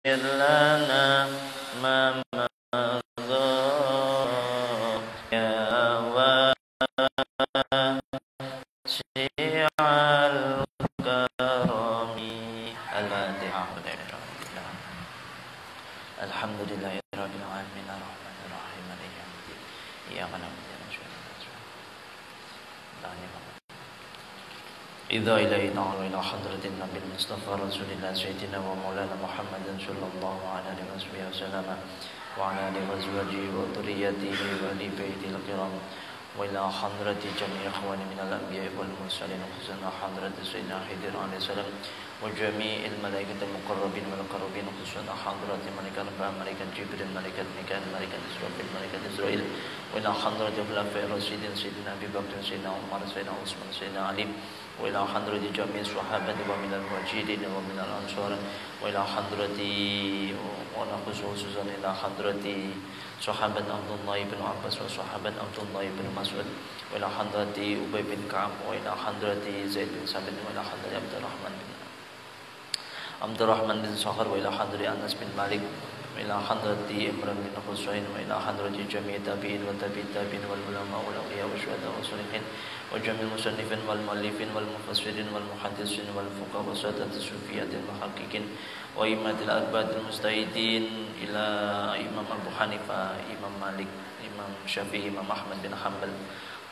لنا ما مضى يا واسع الكرم. الفاتحة. الحمد لله رب العالمين الرحمن الرحيم مالك يوم الدين إياك نعبد وإياك نستعين إذا إلهي تعالى إلى حضرة النبي المصطفى رسول الله سيدنا ومولانا محمد صلى الله عليه وسلم وعلى آله وأزواجه وذريته وآل بيته الكرام وإلى حضرة جميع إخواني من الأنبياء والمرسلين خصوصا حضرة سيدنا خضر عليه السلام وجميع الملائكة المقربين والقربين خصوصا حضرة ملك الأنبياء ملائكة جبريل ملائكة ميكائيل ملائكة إسرافيل ملائكة إسرائيل وإلى حضرة الخلفاء الراشدين سيدنا أبي بكر سيدنا عمر سيدنا عثمان سيدنا علي وإلى حضرة جميع الصحابة ومن المهاجرين ومن الأنصار وإلى حضرة خصوصا إلى حضرة صحابة عبد الله بن عباس وصحابة عبد الله بن مسعود وإلى حضرة أبي بن كعب وإلى حضرة زيد بن ثابت وإلى حضرة عبد الرحمن بن صخر وإلى حضرة أنس بن مالك وإلى حضرة عمران بن حسين وإلى حضرة جميع التابعين وتابعي التابعين والعلماء والأولياء والشهداء والصالحين وجميع المصنفين والمؤلفين والمفسرين والمحدثين والفقهاء والسادة الصوفية المحققين وأئمة الأكباد المجتهدين إلى إمام أبو حنيفة إمام مالك إمام شافعي إمام أحمد بن حنبل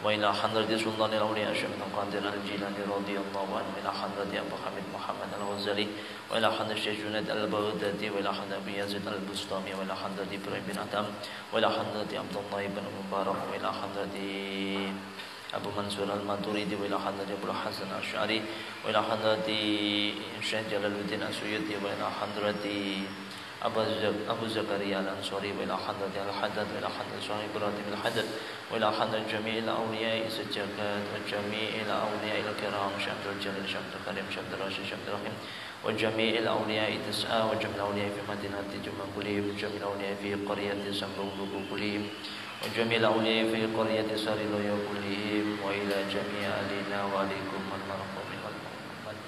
وإلى حضرة سلطان الأولياء الشيخ القادر الجيلاني رضي الله عنه وإلى حضرة أبو حميد محمد الغزالي وإلى حضرة الشيخ جنيد البغدادي وإلى حضرة أبي يزيد البسطامي وإلى حضرة إبراهيم بن أدهم وإلى حضرة عبد الله بن مبارك وإلى حضرة أبو منصور الماتريدي وإلى حضرة أبو الحسن الأشعري وإلى حضرة الشيخ جلال الدين السيوطي وإلى حضرة أبو زكريا الأنصاري وإلى حضرة الحدث وإلى حضرة صاحب إبراهيم الحدث وإلى حضرة جميع الأولياء السجاد وجميع الأولياء الكرام شيخ عبد الجليل شيخ عبد الكريم شيخ عبد الرشيد شيخ عبد الرحيم وجميع الأولياء تسعى وجميع الأولياء في مدينة جمع كلهم وجميع الأولياء في قرية سمبوك كلهم وجميع الأولياء في قرية سارلويا كلهم وإلى جميع أهلنا وعليكم المرحومين والمؤمنين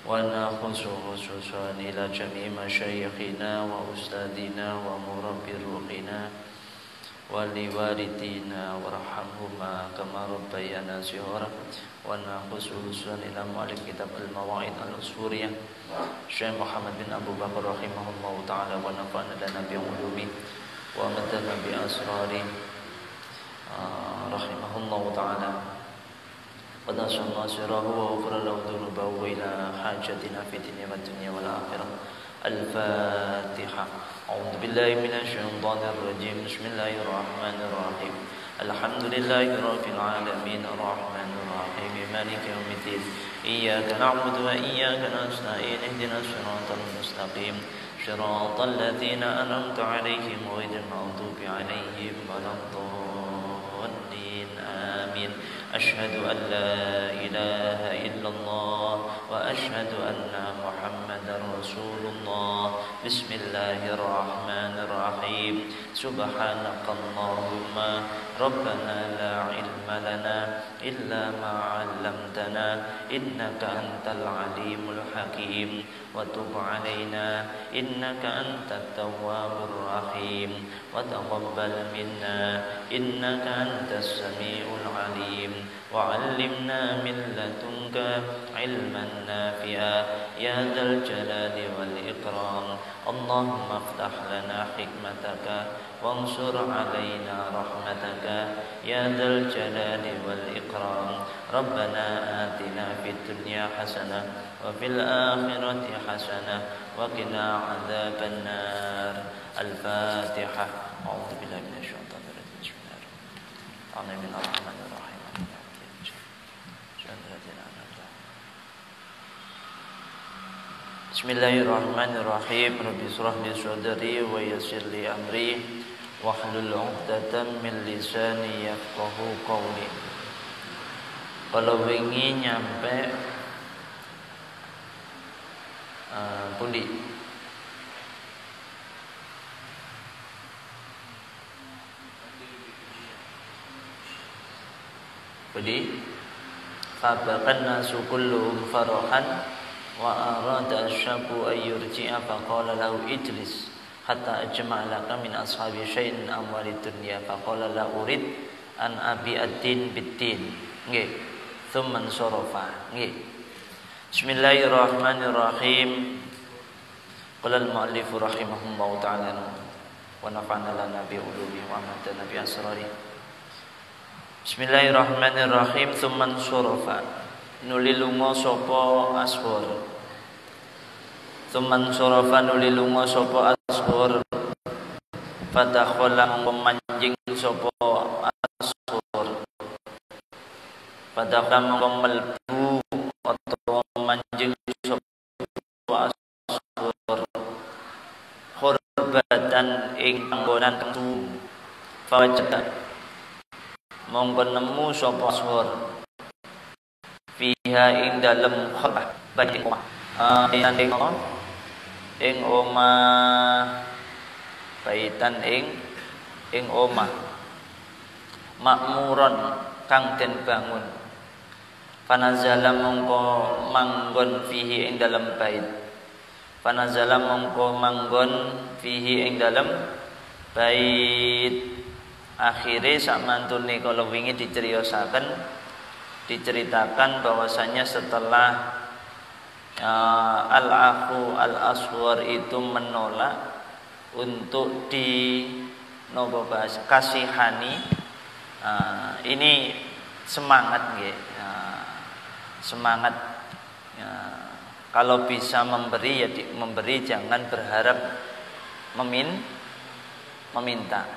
ونخص خصوصا إلى جميع مشايخنا وأستاذنا ومربي روحنا ولوالدينا وارحمهما كما ربيانا صغارا ونخص خصوصا إلى مؤلف كتاب المواعظ الأسطورية الشيخ محمد بن أبو بكر رحمه الله تعالى ونفعنا لنا بعلومه ومدنا بأسراره رحمه الله تعالى ونصر ناصره وغفر له ذنوبه وإلى حاجتنا في الدنيا والدنيا والآخرة. الفاتحة. أعوذ بالله من الشيطان الرجيم. بسم الله الرحمن الرحيم. الحمد لله رب العالمين الرحمن الرحيم مالك يوم الدين إياك نعبد وإياك نستعين اهدنا الصراط المستقيم صراط الذين أنعمت عليهم غير المغضوب عليهم ولا الضالين آمين. أشهد أن لا إله إلا الله وأشهد أن محمدا رسول الله. بسم الله الرحمن الرحيم. سبحانك اللهم ربنا لا علم لنا إلا ما علمتنا إنك أنت العليم الحكيم وتب علينا إنك أنت التواب الرحيم وتقبل منا إنك أنت السميع العليم وعلمنا من لدنك علما نافعا يا ذا الجلال والإكرام. اللهم افتح لنا حكمتك وانصر علينا رحمتك يا ذا الجلال والإكرام. ربنا آتنا في الدنيا حسنة وفي الآخرة حسنة وقنا عذاب النار. الفاتحة. أعوذ بالله من الشيطان الرجيم. بسم الله الرحمن الرحيم. Bismillahirrahmanirrahim. Rabbi shrah li sadri wa yassir li amri wahlul 'uqdatam min lisani yafqahu qawli. Kalau wingi nyampe pundi? Pundi? Fabaqan nasu kulluhum farahan wa arada asyabu ay yurji'a faqala lahu ijlis hatta ajma'a laka min ashabi syai'in amwalid dunya faqala la urid an abi ad-din bid-din. Nggih. Tsumma sarafa. Nggih. Bismillahirrahmanirrahim. Qala al-mu'allif rahimahullahu ta'ala wa nafa'ana lana bi ulumi wa amatana bi asrari. Bismillahirrahmanirrahim. Tsumma sarafa. Nuli lunga sapa ashur. Tsumma sarafa nuli lunga sapa ashur. Fadakhala memanjing sapa ashur. Fadakhala melbu atau memanjing sapa ashur. Khurbatan ing panggonan tu. Fawajada mongko nemu sapa ashur. Fiha ing dalem khurbah bagi omah. Ing omah baitan ing omah makmuron kang den bangun. Fanazala mongko manggon fihi ing dalem bait. Fanazala mongko manggon fihi ing dalem bait. Akhire sak mantune kala wingi diceritakan bahwasanya setelah al-akhu al-asghar itu menolak untuk kasihani, ini semangat nggih. Semangat kalau bisa memberi ya memberi, jangan berharap meminta.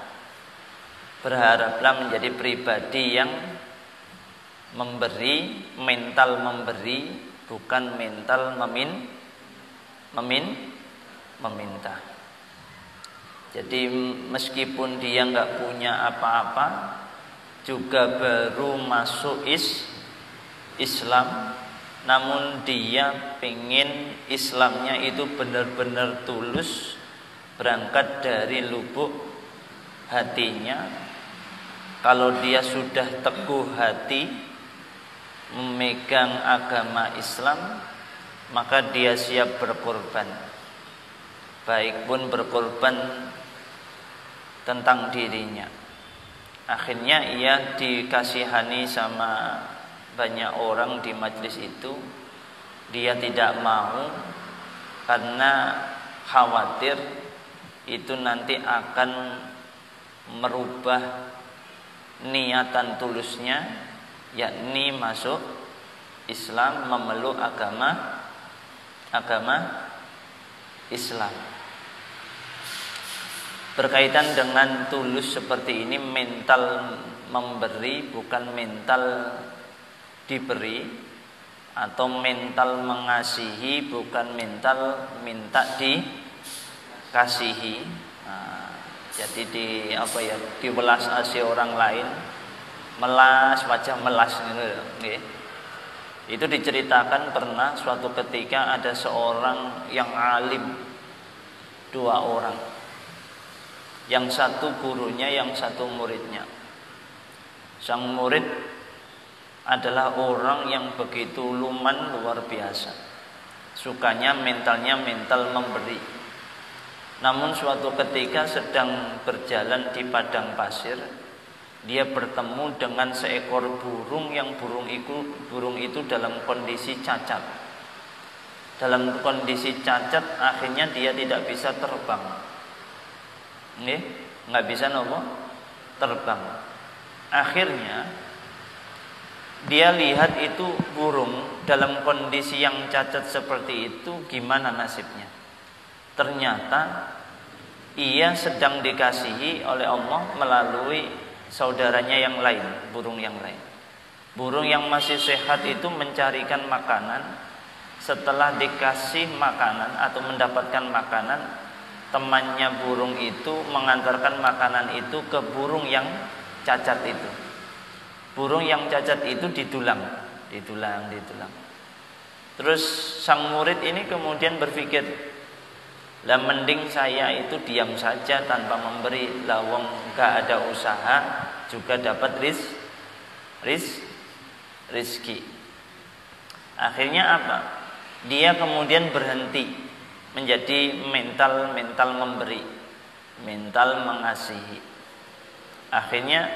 Berharaplah menjadi pribadi yang memberi, mental memberi, bukan mental meminta. Jadi meskipun dia nggak punya apa-apa, juga baru masuk Islam, namun dia pengen Islamnya itu benar-benar tulus, berangkat dari lubuk hatinya. Kalau dia sudah teguh hati memegang agama Islam, maka dia siap berkorban. Baik pun berkorban tentang dirinya. Akhirnya ia dikasihani sama banyak orang di majelis itu. Dia tidak mau karena khawatir itu nanti akan merubah niatan tulusnya, yakni masuk Islam, memeluk agama Islam. Berkaitan dengan tulus seperti ini, mental memberi bukan mental diberi, atau mental mengasihi bukan mental minta dikasihi. Jadi diwelas asih orang lain, melas wajah melas gitu. Itu diceritakan pernah suatu ketika ada seorang yang alim, 2 orang. Yang satu gurunya, yang satu muridnya. Sang murid adalah orang yang begitu luman, luar biasa. Sukanya mentalnya mental memberi. Namun suatu ketika sedang berjalan di padang pasir, dia bertemu dengan seekor burung yang burung itu dalam kondisi cacat. Dalam kondisi cacat, akhirnya dia tidak bisa terbang. Nggak bisa terbang. Akhirnya dia lihat itu burung dalam kondisi yang cacat seperti itu, gimana nasibnya. Ternyata ia sedang dikasihi oleh Allah melalui saudaranya yang lain, burung yang lain. Burung yang masih sehat itu mencarikan makanan. Setelah dikasih makanan atau mendapatkan makanan, temannya burung itu mengantarkan makanan itu ke burung yang cacat itu. Burung yang cacat itu didulang. Terus sang murid ini kemudian berpikir, lah mending saya itu diam saja tanpa memberi, lawang gak ada usaha juga dapat rizki. Akhirnya apa? dia kemudian berhenti menjadi mental memberi, mental mengasihi. Akhirnya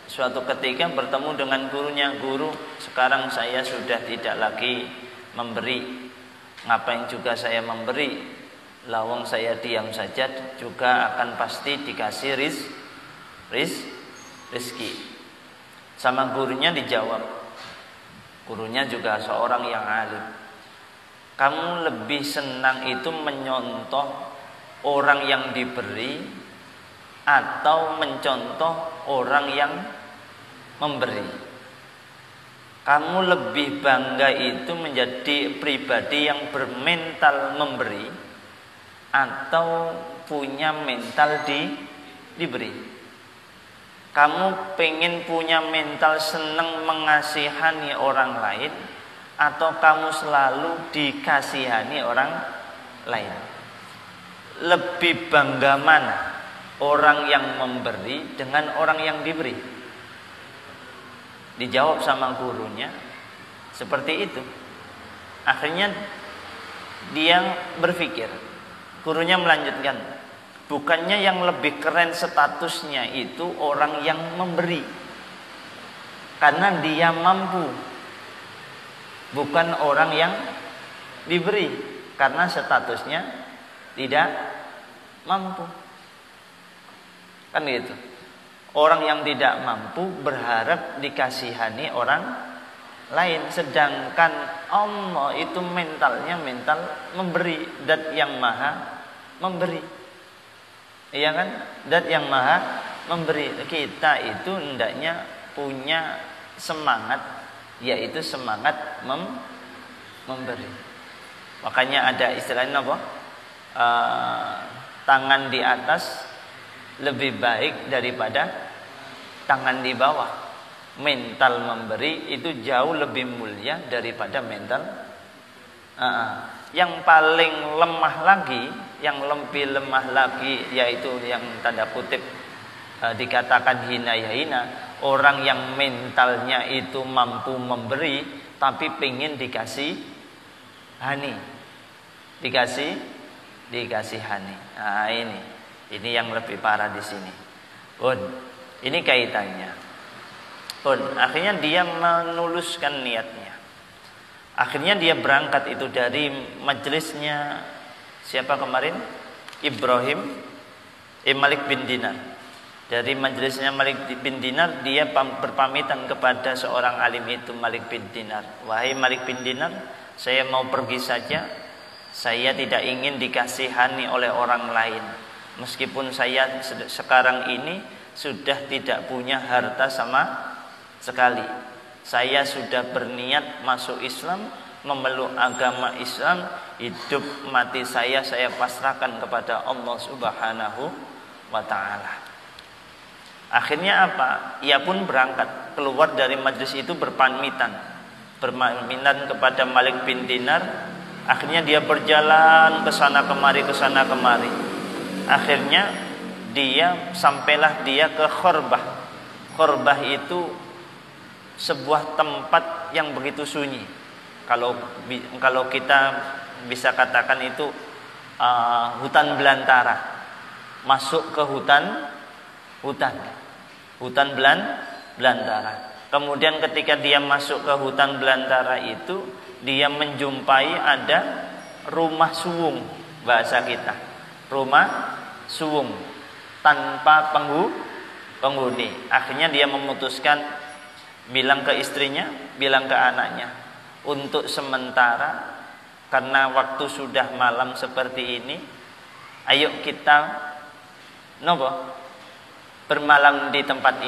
suatu ketika bertemu dengan gurunya, "Guru, sekarang saya sudah tidak lagi memberi. Ngapain juga saya memberi? Lawang saya diam saja juga akan pasti dikasih rizki." Sama gurunya dijawab. Gurunya juga seorang yang alim. "Kamu lebih senang itu menyontoh orang yang diberi atau mencontoh orang yang memberi? Kamu lebih bangga itu menjadi pribadi yang bermental memberi atau punya mental diberi? Kamu pengen punya mental senang mengasihani orang lain atau kamu selalu dikasihani orang lain? Lebih bangga mana? Orang yang memberi dengan orang yang diberi?" Dijawab sama gurunya seperti itu. Akhirnya dia berpikir. Gurunya melanjutkan, "Bukannya yang lebih keren statusnya itu orang yang memberi, karena dia mampu, bukan orang yang diberi karena statusnya tidak mampu." Kan gitu. Orang yang tidak mampu berharap dikasihani orang lain, sedangkan Allah itu mentalnya mental memberi, zat yang maha memberi. Iya kan? Zat yang maha memberi. Kita itu hendaknya punya semangat, yaitu semangat memberi. Makanya ada istilahnya apa? Tangan di atas lebih baik daripada tangan di bawah. Mental memberi itu jauh lebih mulia daripada mental. Yang paling lemah lagi, yang lebih lemah lagi, yaitu yang tanda kutip dikatakan hina ya hina, orang yang mentalnya itu mampu memberi tapi pengen dikasih hani, dikasih hani. Nah, ini yang lebih parah di sini. Ini kaitannya. Akhirnya dia menuluskan niatnya. Akhirnya dia berangkat itu dari majelisnya siapa kemarin? Malik bin Dinar. Dari majelisnya Malik bin Dinar, dia berpamitan kepada seorang alim itu, Malik bin Dinar. "Wahai Malik bin Dinar, saya mau pergi saja. Saya tidak ingin dikasihani oleh orang lain. Meskipun saya sekarang ini sudah tidak punya harta sama sekali. Saya sudah berniat masuk Islam, memeluk agama Islam. Hidup mati saya pasrahkan kepada Allah Subhanahu wa ta'ala." Akhirnya apa? Ia pun berangkat keluar dari majlis itu berpamitan kepada Malik bin Dinar. Akhirnya dia berjalan ke sana kemari. Akhirnya sampailah dia ke Khorbah. Khorbah itu sebuah tempat yang begitu sunyi. Kalau kita bisa katakan itu hutan belantara. Masuk ke hutan belantara. Kemudian ketika dia masuk ke hutan belantara itu, dia menjumpai ada rumah suwung, bahasa kita. Rumah suwung tanpa penghuni. Akhirnya dia memutuskan bilang ke istrinya, bilang ke anaknya, untuk sementara karena waktu sudah malam seperti ini, ayo kita bermalam di tempat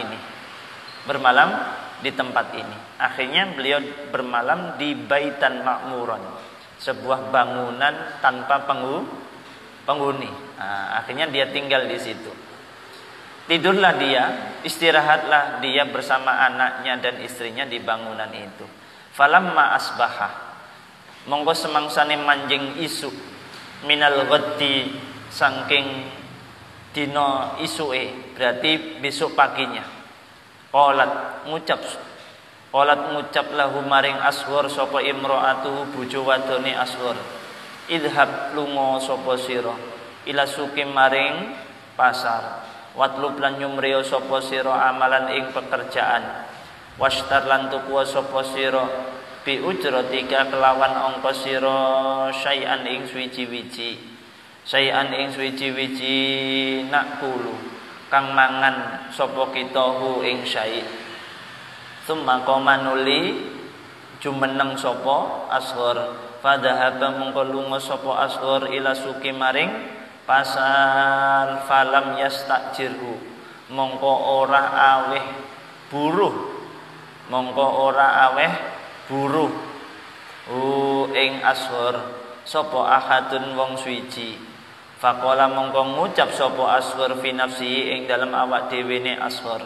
ini. Akhirnya beliau bermalam di Baitan Ma'muran, sebuah bangunan tanpa penghuni. Akhirnya dia tinggal di situ. Tidurlah dia, istirahatlah dia bersama anaknya dan istrinya di bangunan itu. Falamma asbaha, monggo semangsane manjing isu minal ghaddi, saking dino isuke, berarti besok paginya. Qalat, ngucap Qalat ngucap lahu maring Asghar sapa imraatuhu bojo wadone Asghar. Idhab lunga sapa sira ila suki maring pasar. Watlub lan nyumriya sapa sira amalan ing pekerjaan. Washtar lan tuku sapa sira bi ujratika kelawan angka sira syai'an ing suwiji-wiji. Syai'an ing suwiji-wiji nakulu kang mangan sapa kita hu ing syai'. Summa qoma nuli jumeneng sapa Asghar. Fadhahaba mongko lunga sapa Asghar ila suki maring pasar. Falam yastajirhu mongko ora aweh buruh. Mongko ora aweh buruh ing Asghar sapa ahadun wong suwiji. Faqala mongko ngucap sapa Asghar fi nafsihi ing dalem awak dhewe ne Asghar.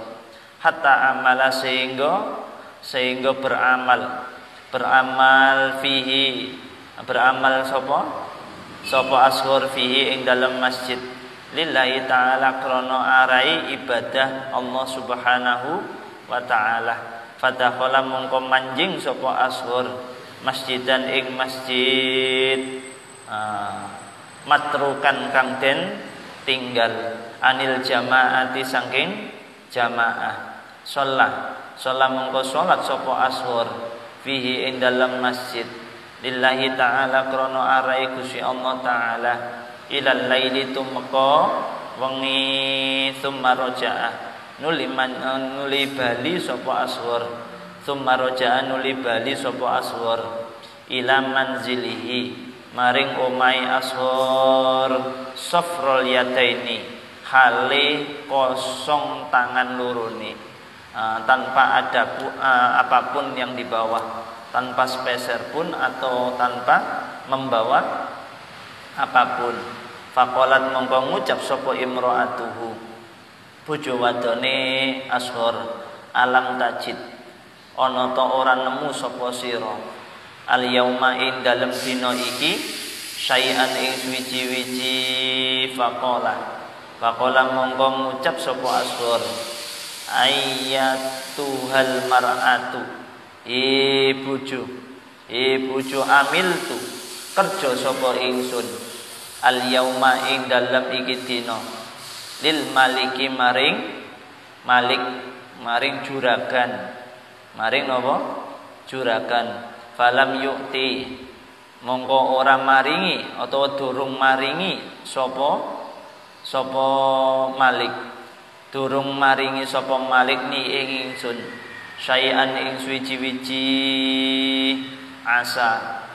Hatta amala sehingga beramal fihi beramal sapa Asghar fihi ing dalam masjid lillahi ta'ala krana arai ibadah Allah subhanahu wa ta'ala. Fadakhala mongko manjing sapa Asghar masjidan ing masjid matrukan kang den tinggal anil jamaati saking jamaah. Sholat mongko sholat sapa Asghar fihi ing dalam masjid lillahi ta'ala krana arai Gusti Allah ta'ala ilal laili tumeka wengi tsumma raja'a nuli bali sapa Asghar tsumma raja'a nuli bali sapa Asghar ila manzilihi maring omahe Asghar safrul yadaini hale kosong tangan lorone. Tanpa ada apapun yang dibawa, tanpa speser pun atau tanpa membawa apapun. Faqalat mongko ngucap sapa imraatuhu bojo wadone Asghar alam tajid ana ta ora nemu sapa sira al yauma ing dalem dina iki syai'an ing suwiji-wiji. Faqala mongko ngucap sapa Asghar ayyatuhal mar'atu bojo amiltu kerja sapa ingsun al yauma ing dalem iki dina lil maliki maring juragan maring napa juragan. Falam yukti mongko ora maringi utawa durung maringi sapa Malik durung maringi sapa Malik ni ing ingsun syai'an ing suwiji-wiji asa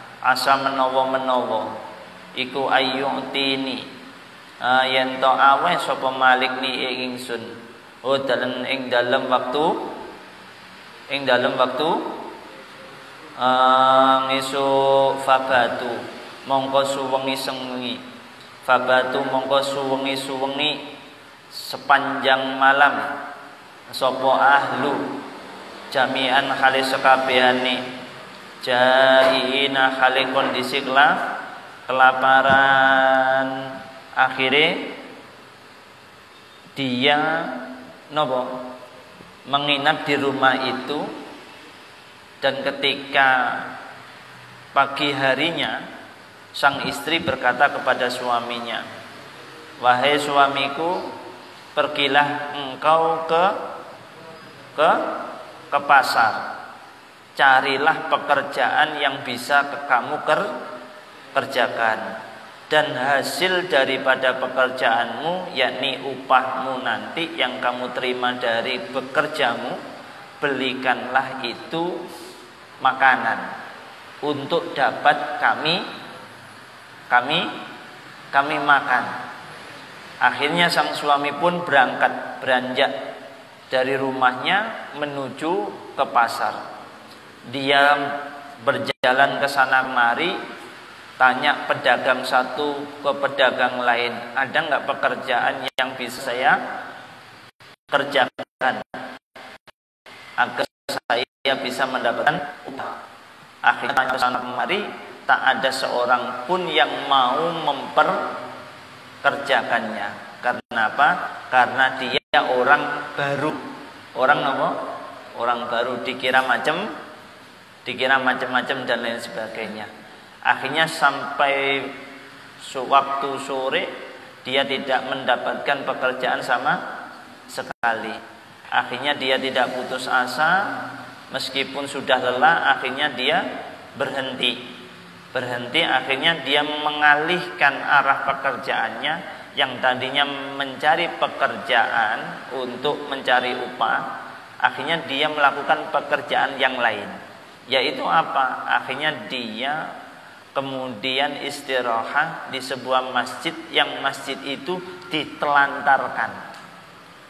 menawa iku ayyutini yen to aweh sapa Malik ni ing ingsun ing dalem waktu ngesuk fabatu mongko suwengi sepanjang malam sapa ahlu jami'an khali sekabehane jaina khali kondisi kelaparan. Akhirnya dia menginap di rumah itu, dan ketika pagi harinya sang istri berkata kepada suaminya, wahai suamiku, pergilah engkau ke pasar, carilah pekerjaan yang bisa kamu kerjakan, dan hasil daripada pekerjaanmu, yakni upahmu nanti yang kamu terima dari bekerjamu, belikanlah itu makanan untuk dapat kami makan. Akhirnya sang suami pun beranjak dari rumahnya menuju ke pasar. Dia berjalan ke sana kemari, tanya pedagang satu ke pedagang lain, ada nggak pekerjaan yang bisa saya kerjakan agar saya bisa mendapatkan upah. Akhirnya ke sana kemari, tak ada seorang pun yang mau memperkerjakannya. Karena apa? Karena dia orang baru, orang baru dikira macam-macam dan lain sebagainya. Akhirnya sampai waktu sore dia tidak mendapatkan pekerjaan sama sekali. Akhirnya dia tidak putus asa, meskipun sudah lelah, akhirnya dia berhenti. Akhirnya dia mengalihkan arah pekerjaannya yang tadinya mencari pekerjaan untuk mencari upah. Akhirnya dia melakukan pekerjaan yang lain, yaitu apa? Akhirnya dia kemudian istirahat di sebuah masjid, yang masjid itu ditelantarkan.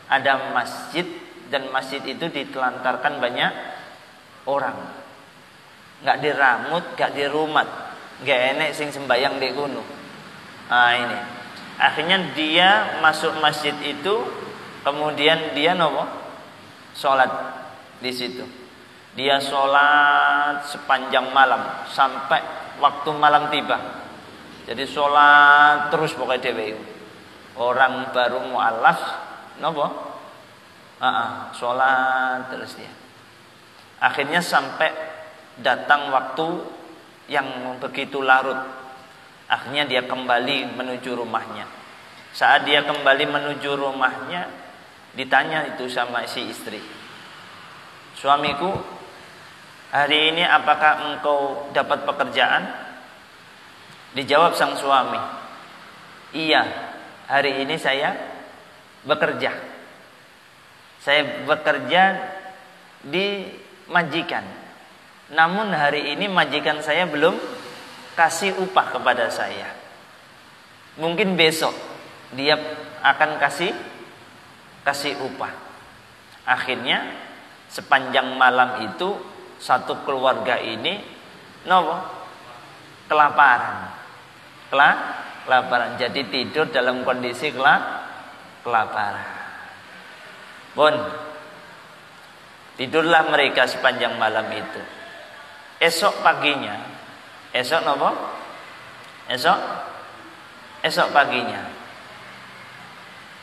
Ada masjid dan masjid itu ditelantarkan banyak orang. Nggak diramut, nggak dirumat, nggak enek sing sembayang di gunung. Nah ini. Akhirnya dia masuk masjid itu, kemudian dia sholat di situ. Dia sholat sepanjang malam sampai waktu malam tiba. Jadi sholat terus pokoknya dewe. Orang baru mu'alaf, sholat terus dia. Akhirnya sampai datang waktu yang begitu larut. Akhirnya dia kembali menuju rumahnya. Saat dia kembali menuju rumahnya, ditanya itu sama si istri, suamiku, hari ini apakah engkau dapat pekerjaan? Dijawab sang suami, iya, hari ini saya bekerja. Saya bekerja di majikan. Namun hari ini majikan saya belum kasih upah kepada saya. Mungkin besok dia akan kasih upah. Akhirnya sepanjang malam itu satu keluarga ini kelaparan. Jadi tidur dalam kondisi kelaparan. Tidurlah mereka sepanjang malam itu. Esok paginya, esok paginya,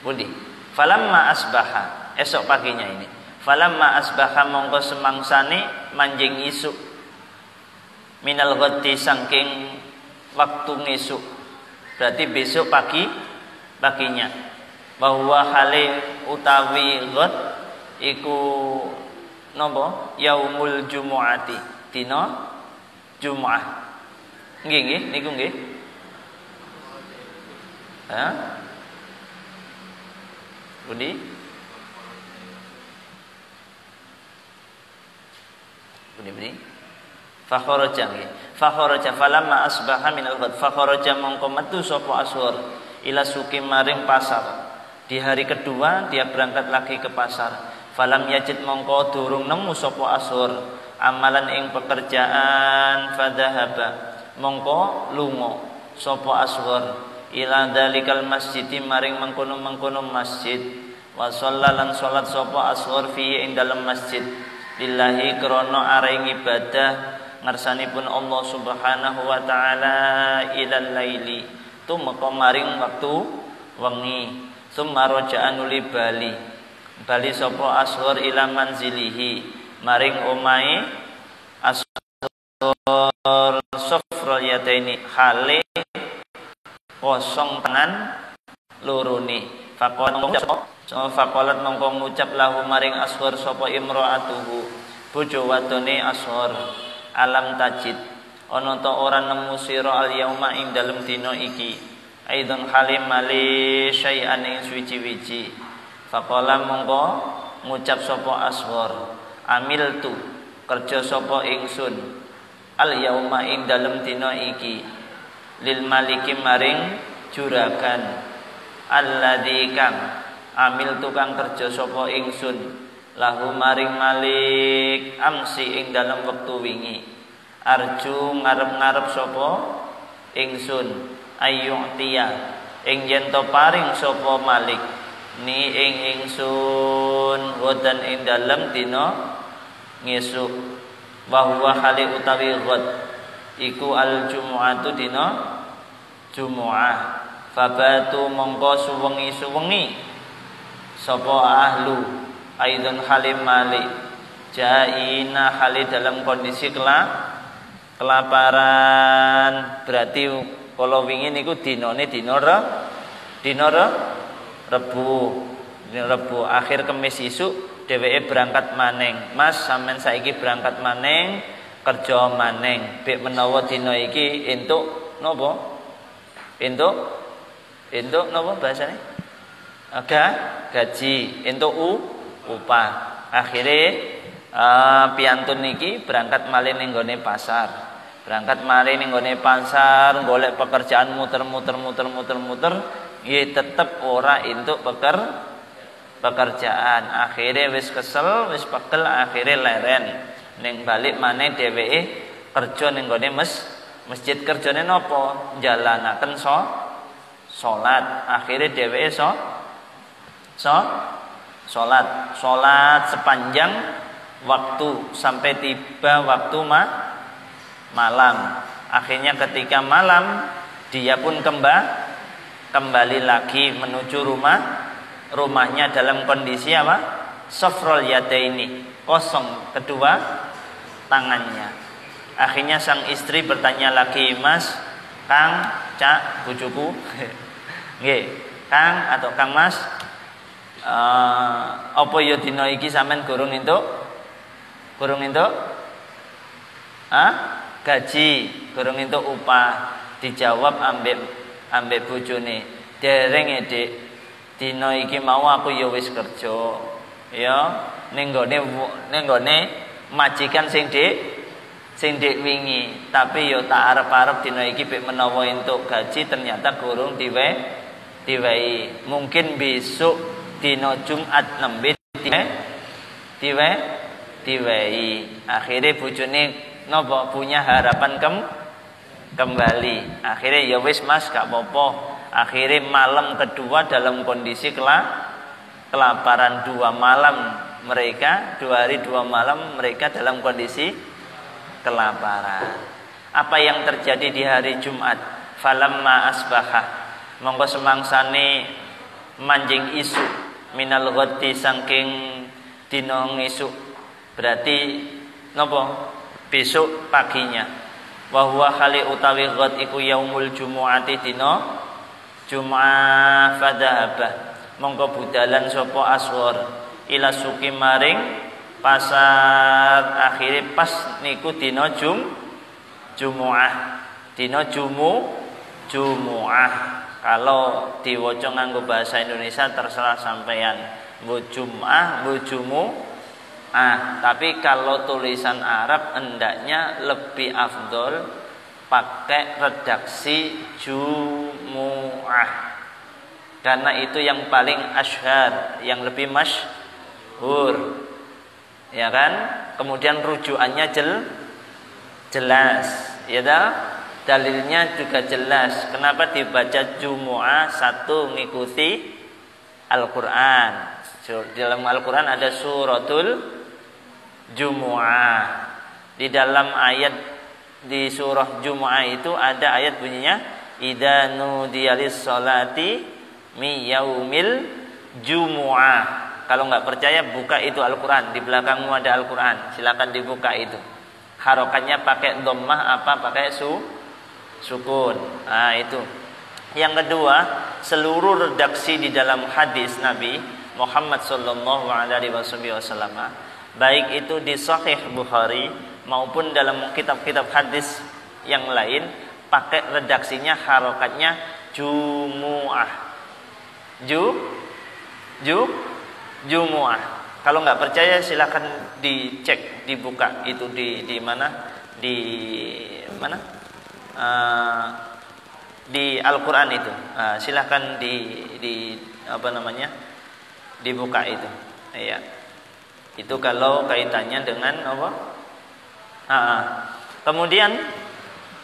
Budi. Falamma asbaha, esok paginya ini. Falamma asbaha mongko semangsane manjing isuk. Minal ghaddi saking waktu ngisuk. Berarti besok paginya. Bahwa hale utawi ghad iku yaumul jumu'ati, dina Jumat. Nggih niku nggih. Budi fakharaja falamma asbaha minal ghad fakharaja mongko metu sapa Ashur ila suki maring pasar. Di hari kedua dia berangkat lagi ke pasar. Falam yajid mongko durung nemu sapa Ashur amalan ing pekerjaan, fadhahaba mongko lunga sapa Ashur ila dalikal masjidi maring mengkono masjid. Wa shallalan salat sapa Ashur fi ing dalem masjid lillahi krana areng ibadah ngarsanipun Allah Subhanahu wa taala ilal laili tumeka maring waktu wengi. Summa raja'an uli bali sapa Ashur ila manzilihi maring omahe Ashur sufral yadaini hale kosong tangan lorone. Faqalat mongko ngucap lahu maring Ashur sapa imraatuhu bojo wadone Ashur, alam tajid ana ta ora nemu sira al yauma ing dalem dina iki aidon halim mali syai'an ing suci-wici. Faqala mongko ngucap sapa Ashur amiltu kerja sapa ingsun al yauma ing dalem dina iki lil maliki maring juragan alladzi kang amil tukang kerja sapa ingsun lahu maring malik amsi ing dalam wektu wingi arju ngarep-ngarep sapa ingsun ayyu'tiya ing yen to paring sapa malik ni ing ingsun wadan ing dalem dina ngesuk wa huwa khali utawi ghad iku al jumu'atu dina Jumu'ah. Fabatu mongko suwengi sapa ahlu aidon halim malik jaina hali dalam kondisi kelaparan. Berarti kalau wingi niku dinone dina Rebu akhir Kemis isuk dheweke berangkat maneng. Mas sampean saiki berangkat maneng, kerja maneng. Bek menawa dina iki entuk napa? Entuk napa bahasane? Gaji, entuk upah. Akhire piantun niki berangkat malih ning gone pasar. Berangkat malih ning gone pasar, golek pekerjaan muter-muter, nggih tetep ora entuk pekerjaan. Akhire wis kesel, wis pegel, akhire leren ning balik maneh dheweke kerja ning gone masjid. Kerjane napa? Jalanaken salat. Akhire dheweke salat sepanjang waktu sampai tiba waktu malam. Akhirnya ketika malam dia pun kembali lagi menuju rumahnya dalam kondisi apa? Safrul yadaini, kosong kedua tangannya. Akhirnya sang istri bertanya lagi, "Mas, Kang, Cak, bojoku." Nggih, Kang atau Kang Mas, apa ya dina iki sampean gurung entuk gaji, gurung entuk upah. Dijawab ambek bojone, "Dereng Dik, dina iki mau aku ya wis kerja ya ning nggone majikan sing dik wingi, tapi ya tak arep-arep dina iki bek menawa entuk gaji ternyata gurung diwehi. Mungkin besok dina Jumat nembe diwehi." Akhire bojone napa punya harapan kembali. Akhirnya ya wis Mas gak apa-apa. Akhirnya malam kedua dalam kondisi kelaparan. 2 hari 2 malam mereka dalam kondisi kelaparan. Apa yang terjadi di hari Jumat? Falamma asbaha, monggo semangsane manjing isu minal ghaddi saking dina ngisuk. Berarti napa? Besok paginya. Wa huwa khali utawi ghad iku yaumul jumu'ati dina Jum'ah. Fadhahaba mongko budalan sapa Aswar ila suki maring pasar. Akhire pas niku dina Jumu'ah. Dina Jumu'ah. Kalau diwaca nganggo bahasa Indonesia terserah sampeyan. Mbok Jum'ah, mbok tapi kalau tulisan Arab hendaknya lebih afdol pakai redaksi Jumu'ah, karena itu yang paling asyhar, yang lebih masyhur, ya kan? Kemudian rujukannya jelas, ya dah? Dalilnya juga jelas. Kenapa dibaca Jumu'ah? Satu, ngikuti Al-Quran. Dalam Al-Quran ada suratul Jumu'ah. Di dalam ayat di surah Jumu'ah itu ada ayat bunyinya idza nudiya lis-sholati mi yaumil Jumu'ah. Kalau nggak percaya buka itu Al-Quran, di belakangmu ada Al-Quran, silakan dibuka itu. Harokannya pakai dhammah apa pakai sukun. Itu. Yang kedua, seluruh redaksi di dalam hadis Nabi Muhammad sallallahu alaihi wasallam, baik itu di Sahih Bukhari maupun dalam kitab-kitab hadis yang lain, pakai redaksinya harokatnya Jumu'ah. Jumu'ah. Kalau nggak percaya silakan dicek, dibuka itu di mana? Di mana? Di Al-Quran itu. Silakan di apa namanya? Dibuka itu. Iya. Itu kalau kaitannya dengan apa? Kemudian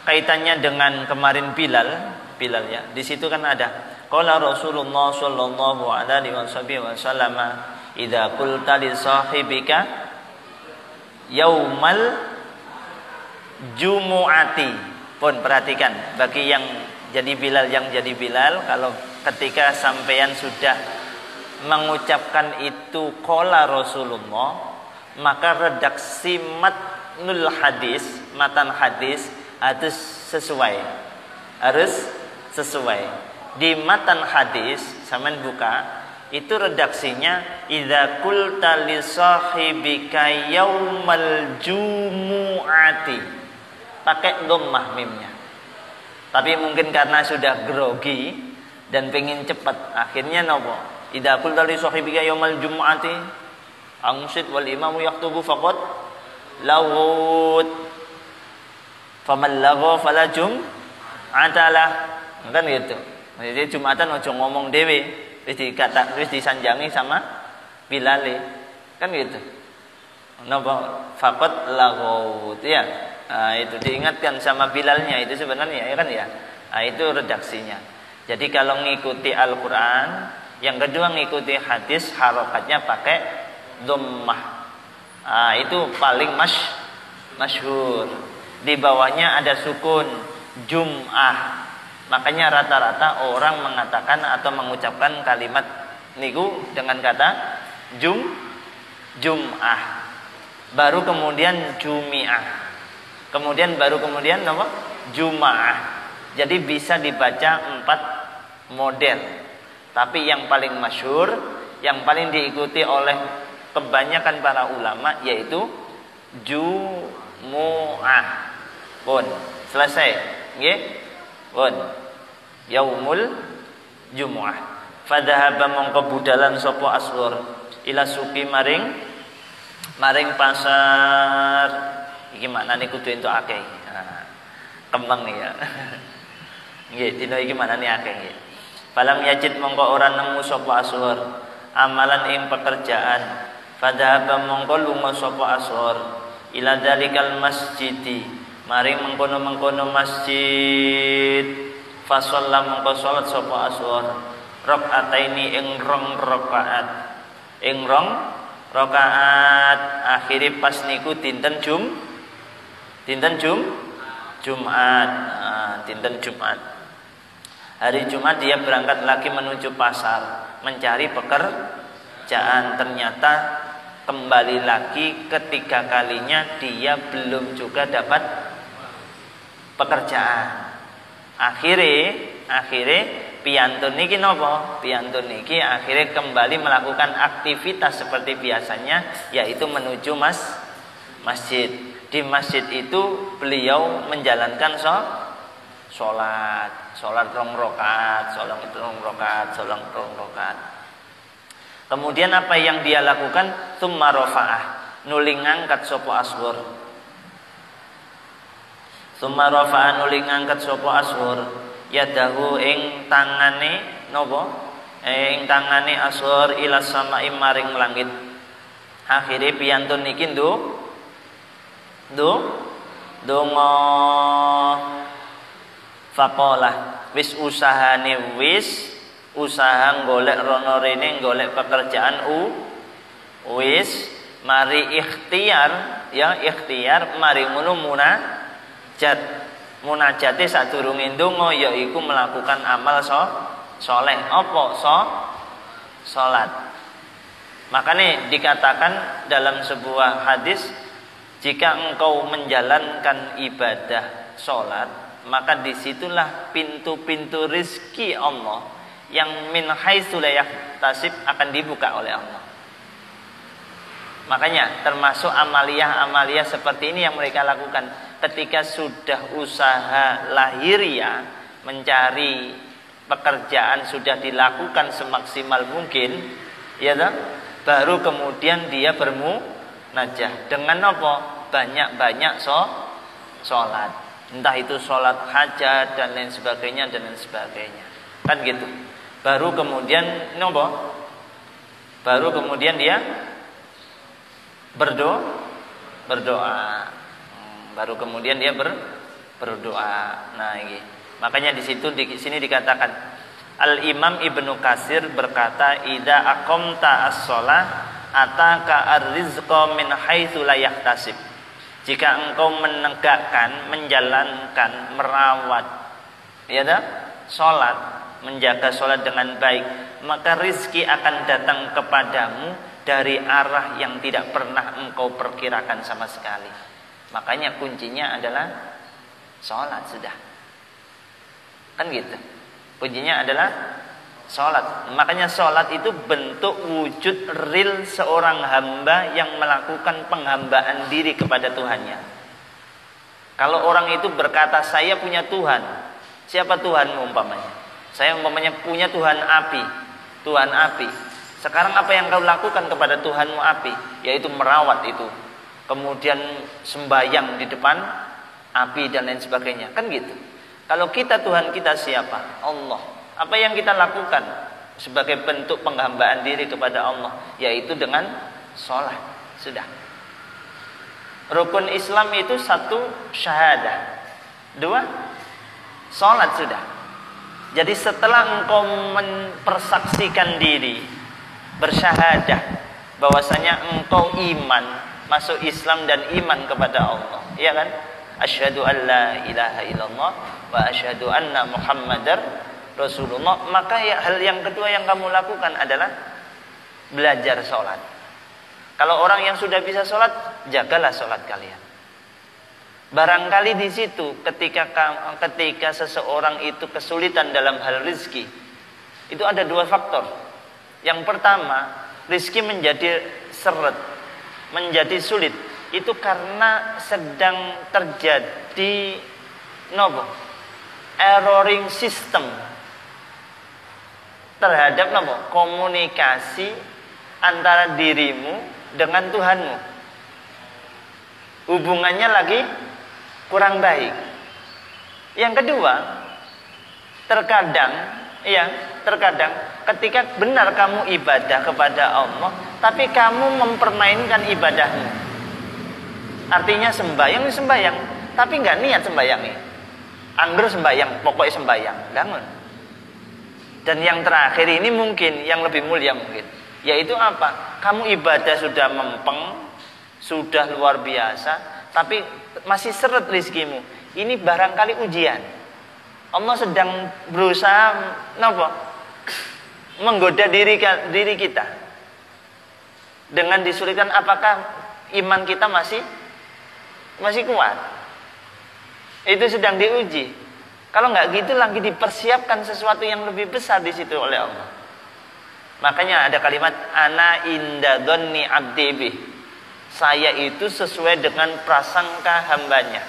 kaitannya dengan kemarin Bilal ya. Di situ kan ada qala Rasulullah sallallahu alaihi wasallam idza qulta li sahibika yaumal jumu'ati. Pun perhatikan bagi yang jadi Bilal, kalau ketika sampeyan sudah mengucapkan itu qala Rasulullah, maka redaksi matnul hadis, matan hadis harus sesuai. Di matan hadis sampean buka, itu redaksinya idza qulta li sahibika yaumal jumu'ati. Pakai dhammah mimnya. Tapi mungkin karena sudah grogi dan pengen cepat, akhirnya nopo? Idza qulta li sahibika yaumal jumu'ati angsit wal imamu yaktubu faqad lawut faman lagha fala jum'atalah. Kan gitu. Jadi Jumatan ojo ngomong dewe, wis disanjangi sama Bilal. Kan gitu. Napa faqat laghut ya. Nah, itu diingatkan sama Bilalnya itu sebenarnya ya kan ya. Nah, itu redaksinya. Jadi kalau ngikuti Al-Qur'an, yang kedua ngikuti hadis harokatnya pakai dhammah. Nah, itu paling masyhur. Di bawahnya ada sukun Jum'ah. Makanya rata-rata orang mengatakan atau mengucapkan kalimat niku dengan kata Jum'ah. Baru kemudian Jumi'ah. Kemudian apa? Jum'ah. Jadi bisa dibaca 4 model. Tapi yang paling masyhur, yang paling diikuti oleh kebanyakan para ulama yaitu Jumu'ah. Pun selesai. Nggih? Pun yaumul jumu'ah. Fadhahaba mongko budalan sapa Asghar ila suqi maring pasar. Iki maknane kudu entuk akeh. Nah, kembang ya. Nggih, dina iki maknane akeh nggih. Falam yajid mongko ora nemu sapa Asghar amalan ing pekerjaan. Fadhahaba mongko lunga sapa Asghar ila dalikal masjidi maring mengkono-mengkono masjid. Fasalla mongko salat sapa Asghar rakaataini ing rong rakaat. Akhire pas niku dinten Jumat. Dinten Jumat. Hari Jumat dia berangkat lagi menuju pasar mencari pekerjaan. Ternyata kembali lagi ketiga kalinya dia belum juga dapat pekerjaan. Akhire piyantun niki napa? Piyantun niki akhire kembali melakukan aktivitas seperti biasanya, yaitu menuju masjid. Di masjid itu beliau menjalankan sholat rong rakaat. Kemudian apa yang dia lakukan? Tsumma rafa'ah, nuli ngangkat sapa Asghar. Tsumma rafa'an uli ngangkat sapa Asghar yadahu ing tangane napa? Ing tangane Asghar ila sama'i maring langit. Akhire piyantun niki donga faqala wis usaha golek rono rene golek pekerjaan wis mari ikhtiar mari ngono munajate sadurunge ndonga yaiku melakukan amal saleh. Apa? Salat. Makanya dikatakan dalam sebuah hadis, jika engkau menjalankan ibadah salat, maka disitulah pintu-pintu rizki Allah yang min haitsu la yahtasib akan dibuka oleh Allah. Makanya termasuk amalia seperti ini yang mereka lakukan. Ketika sudah usaha lahiriah mencari pekerjaan sudah dilakukan semaksimal mungkin, ya toh? Baru kemudian dia bermunajah dengan apa? Banyak-banyak sholat. Entah itu sholat hajat dan lain sebagainya. Kan gitu. Baru kemudian nopo? Baru kemudian dia berdoa. Baru kemudian dia berdoa. Nah, ini. Makanya di sini dikatakan Al-Imam Ibnu Katsir berkata, "Idza aqamta as-shalah ataka ar-rizqa min haitsu la yahtasib." Jika engkau menegakkan, menjalankan, merawat salat, menjaga salat dengan baik, maka rizki akan datang kepadamu dari arah yang tidak pernah engkau perkirakan sama sekali. Makanya kuncinya adalah sholat sudah. Kan gitu. Kuncinya adalah sholat. Makanya sholat itu bentuk wujud real seorang hamba yang melakukan penghambaan diri kepada Tuhannya. Kalau orang itu berkata, saya punya Tuhan. Siapa Tuhanmu umpamanya? Saya umpamanya punya Tuhan api. Tuhan api. Sekarang apa yang kau lakukan kepada Tuhanmu api? Yaitu merawat itu. Kemudian sembahyang di depan api dan lain sebagainya. Kan gitu. Kalau kita, Tuhan kita siapa? Allah. Apa yang kita lakukan sebagai bentuk penghambaan diri kepada Allah? Yaitu dengan sholat. Sudah. Rukun Islam itu 1, syahadah. 2, sholat sudah. Jadi setelah engkau mempersaksikan diri, bersyahadah bahwasanya engkau iman, masuk Islam dan iman kepada Allah, iya kan? Asyhadu an la ilaha illallah wa asyhadu anna Muhammadar Rasulullah. Maka hal yang kedua yang kamu lakukan adalah belajar sholat. Kalau orang yang sudah bisa sholat, jagalah sholat kalian. Barangkali di situ ketika seseorang itu kesulitan dalam hal rizki, itu ada 2 faktor. Yang pertama, rizki menjadi seret, menjadi sulit. Itu karena sedang terjadi erroring system terhadap komunikasi antara dirimu dengan Tuhanmu. Hubungannya lagi kurang baik. Yang kedua, terkadang ketika benar kamu ibadah kepada Allah, tapi kamu mempermainkan ibadahmu. Artinya sembahyang, tapi nggak niat sembahyangnya. Angger sembahyang, pokoknya sembahyang, jangan. Dan yang terakhir ini mungkin yang lebih mulia mungkin, yaitu apa? Kamu ibadah sudah mempeng, sudah luar biasa, tapi masih seret rizkimu. Ini barangkali ujian. Allah sedang berusaha menggoda diri kita dengan disulitkan. Apakah iman kita masih kuat? Itu sedang diuji. Kalau nggak gitu lagi dipersiapkan sesuatu yang lebih besar di situ oleh Allah. Makanya ada kalimat ana inda dhanni abdi bih. Saya itu sesuai dengan prasangka hambanya.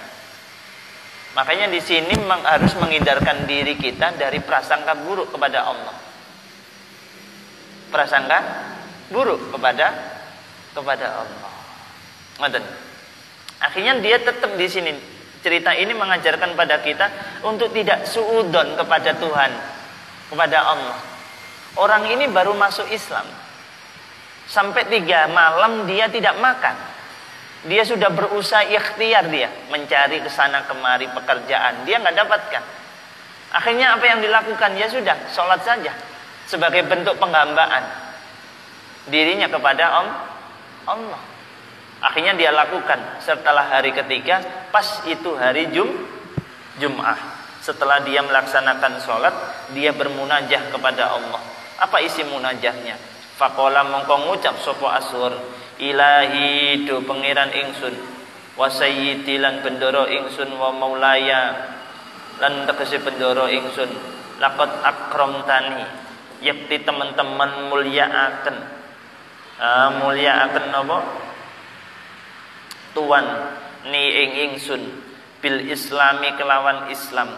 Makanya di sini harus menghindarkan diri kita dari prasangka buruk kepada Allah. Prasangka buruk kepada Allah. Ngoten. Akhirnya dia tetap di sini. Cerita ini mengajarkan pada kita untuk tidak suudzon kepada Tuhan, kepada Allah. Orang ini baru masuk Islam. Sampai 3 malam dia tidak makan. Dia sudah berusaha ikhtiar dia mencari kesana kemari pekerjaan, dia nggak dapatkan. Akhirnya apa yang dilakukan? Ya sudah, sholat saja sebagai bentuk penghambaan dirinya kepada Allah. Akhirnya dia lakukan setelah hari ketiga, pas itu hari Jum'ah. Setelah dia melaksanakan sholat, dia bermunajah kepada Allah. Apa isi munajahnya? Faqala mongko ngucap sapa Ashur, ilahi do pangeran ingsun, wa sayyidi lan bendoro ingsun, wa maulaya lan tegese bendoro ingsun, laqad akramtani, yakti teman-teman mulyaaken. Mulyaaken napa? Tuan ni ing ingsun bil islami kelawan Islam,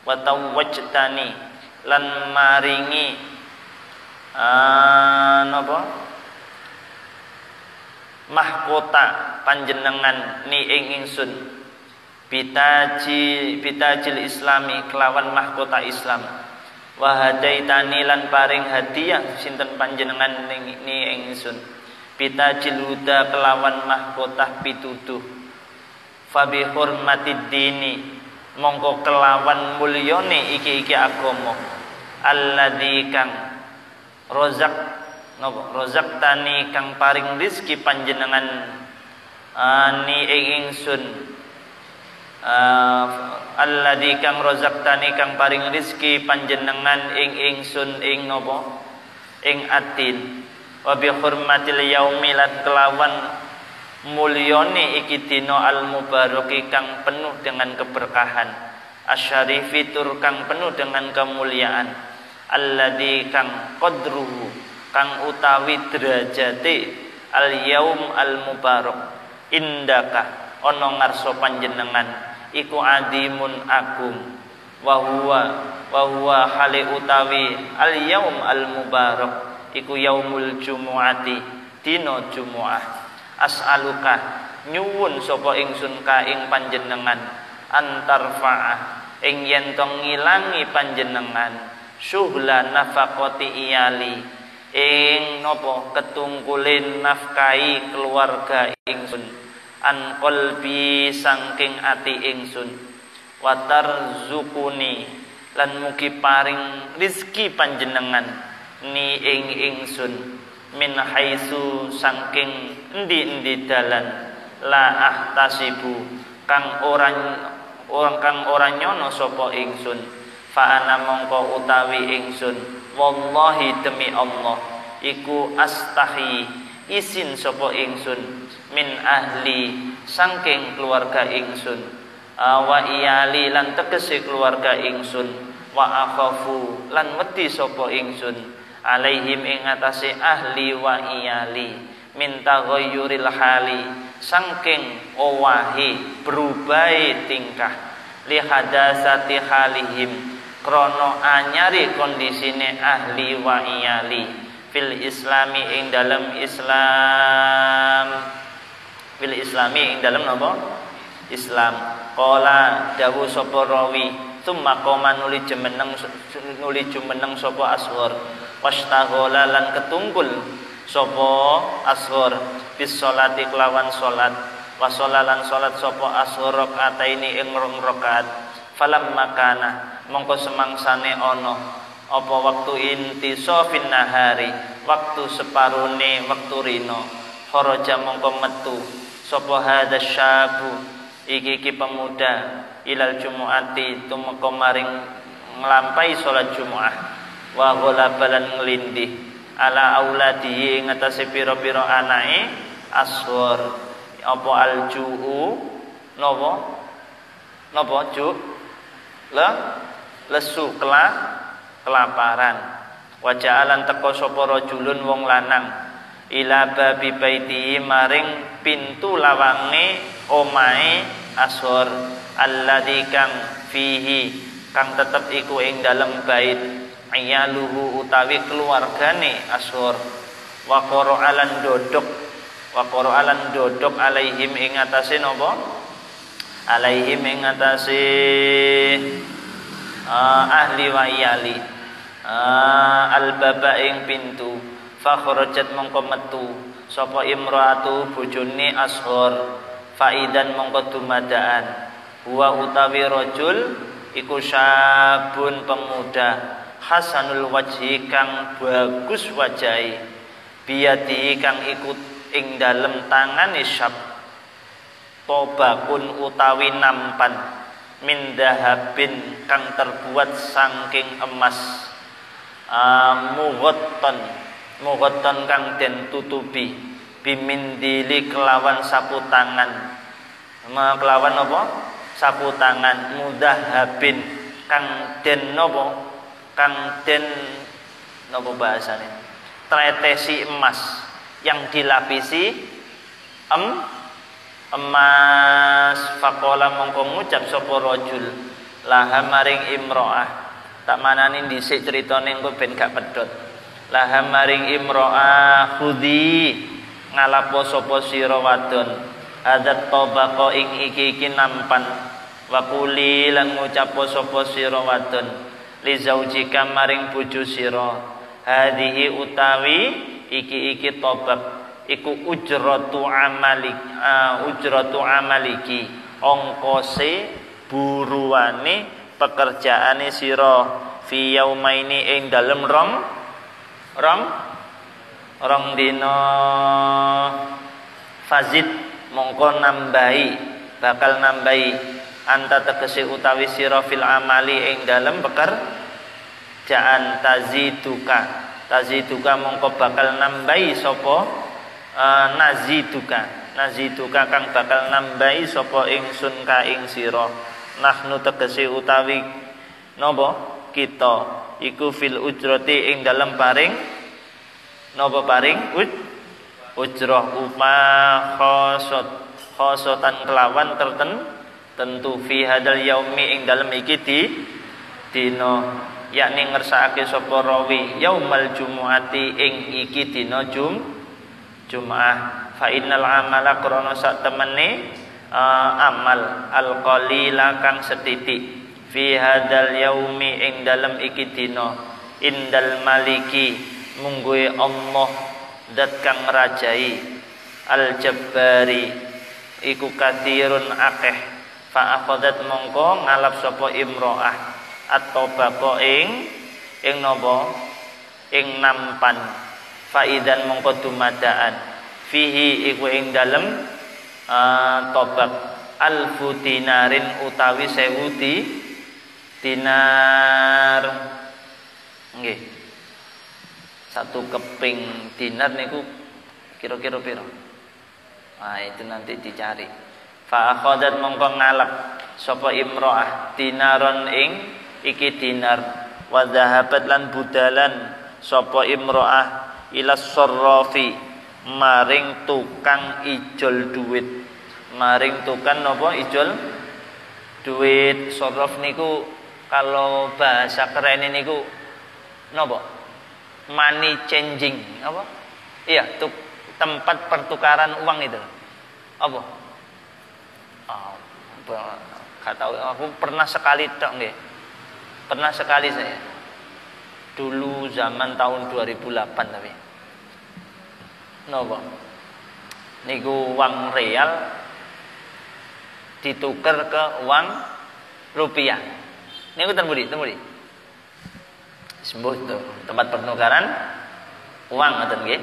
wa tawajjtani lan maringi mahkota panjenengan ni ing ingsun bitajil islami kelawan mahkota Islam, wa hadaitani lan paring hadiah sinten panjenengan ni ing ingsun bitajil huda kelawan mahkota pituduh, fa bi hurmatid dini mongko kelawan mulyane iki agama, alladzi kang rozak tani kang paring rizki panjenengan ni ing ingsun, alladzi kang rozak tani kang paring rizki panjenengan ing ingsun ing napa ing atin, wa bi hurmatil yaumi lan kelawan mulyane iki dina al mubaraki kang penuh dengan keberkahan, asyarifi tur kang penuh dengan kemuliaan, alladzi kang qadruhu kang utawi derajate al yaum al mubarak indaka ana ngarsa panjenengan iku adimun agung, wa huwa hale utawi al yaum al mubarak iku yaumul jumuati dina Jumuah. As'aluka nyuwun sapa ingsun ka ing panjenengan antarfa'ah ing yen to ngilangi panjenengan syuhla nafaqati iyali ing napa ketungkulin nafkahi keluarga ingsun an qalbi saking ati ingsun watarzukuni lan mugi paring rizki panjenengan ni ing ingsun min haitsu saking endi-endi dalan la ahtasibu kang ora nyono sapa ingsun fa ana mongko utawi ingsun wallahi demi Allah iku astahi isin sapa ingsun min ahli saking keluarga ingsun wa iyali lan tegese keluarga ingsun wa akhafu lan wedi sapa ingsun alaihim ing atase ahli wa iyali minta ghayyuril hali saking owahi berubahe tingkah li hadasati halihim krana anyari kondisine ahli wa iyali fil islami ing dalam napa Islam. Qala dawuh sapa rawi summa qoma nuli jumeneng sapa Asghar wastaghala lan ketungkul sapa Asghar bis sholati kelawan salat wa sholalan salat sapa Asghar rakaataini ing rong rakaat falam makana mongko semangsane ana apa waktu intisofin nahari waktu separone waktu rino kharaja mongko metu sapa hadasyabu iki pemuda ilal jumuati tumeka maring nglampahi salat Jumat wa ghalabalan nglindih ala auladi ngatasi pira-pira anake Asghar apa aljuu napa ju lesu kelaparan wajalan teko sapa rajulun wong lanang ila babi baiti maring pintu lawange omahe Asghar alladzi kang fihi kang tetep iku ing dalem bait ayaluhu utawi keluargane Asghar wa qara'alan dodok alaihim ing atase napa alaihim ing atase ahli wa iyali albaba ing pintu fa kharajat mongko metu sapa imraatu bojone Asghar faidan mongko dumadaan huwa utawi rajul iku syabun pemuda hasanul wajhi kang bagus wajahe biyadi kang ikut ing dalem tangane syab tobakun utawi nampan min dahabin kang terbuat saking emas mughatton kang den tutupi bimindili kelawan sapu tangan kelawan apa sapu tangan mudahabin kang den napa kang den napa bahasane tretesi emas yang dilapisi emas faqala mongko ngucap sapa rajul laha maring imro'ah tak manani dhisik critane engko ben gak pedhot laha maring imro'ah khudi ngalapo sapa sira wadon adat tabaqo ing iki nampan wa quli lan ngucap sapa sira wadon li zaujika maring bojo sira hadhihi utawi iki tabaq iku ujratu amaliki ongkose buruane pekerjaane sira fi yaumaini ing dalem rong dina fazid mongko bakal nambahi anta tegese utawi sira fil amali ing dalem pekerjaan taziduka taziduka mongko bakal nambahi sapa naziduka kang bakal nambahi sapa ingsun ka ing sira. Nahnu tegese utawi napa kita iku fil ujrati ing dalem paring napa paring ujrah khosotan kelawan tertentu fi hadal yaumi ing dalem iki dina yakni ngersakake sapa rawi yaumal jumuati ing iki dina Jumaah. Fa innal amala krana sak temene amal al qalila kang setitik fi hadal yaumi ing dalem iki dina indal maliki mungguhe Allah dat kang rajai al jabbari iku kathirun akeh. Fa akhadat mongko ngalap sapa imro'ah atau bapa ing napa ing nampan. Faidan mongko dumadaan fihi iku ing dalem tobak alfu dinarin utawi 1000 dinar nggih. Satu keping dinar niku kira-kira piro? Nah, itu nanti dicari. Fa akhadat mongko ngalap sapa imro'ah dinaron ing iki dinar wa dhahabat lan budalan sapa imro'ah ila sarrafi maring tukang ijol duit. Maring tukang napa ijol duit. Sarraf niku kalau bahasa keren niku napa? Money changing apa? Iya, tempat pertukaran uang itu. Apa? Gak tahu, aku pernah sekali tok nggih. Pernah sekali saya. Dulu zaman tahun 2008 tapi. Napa? Niku uang real ditukar ke uang rupiah. Niku temudi. Sembuh itu tempat pertukaran uang ngoten nggih.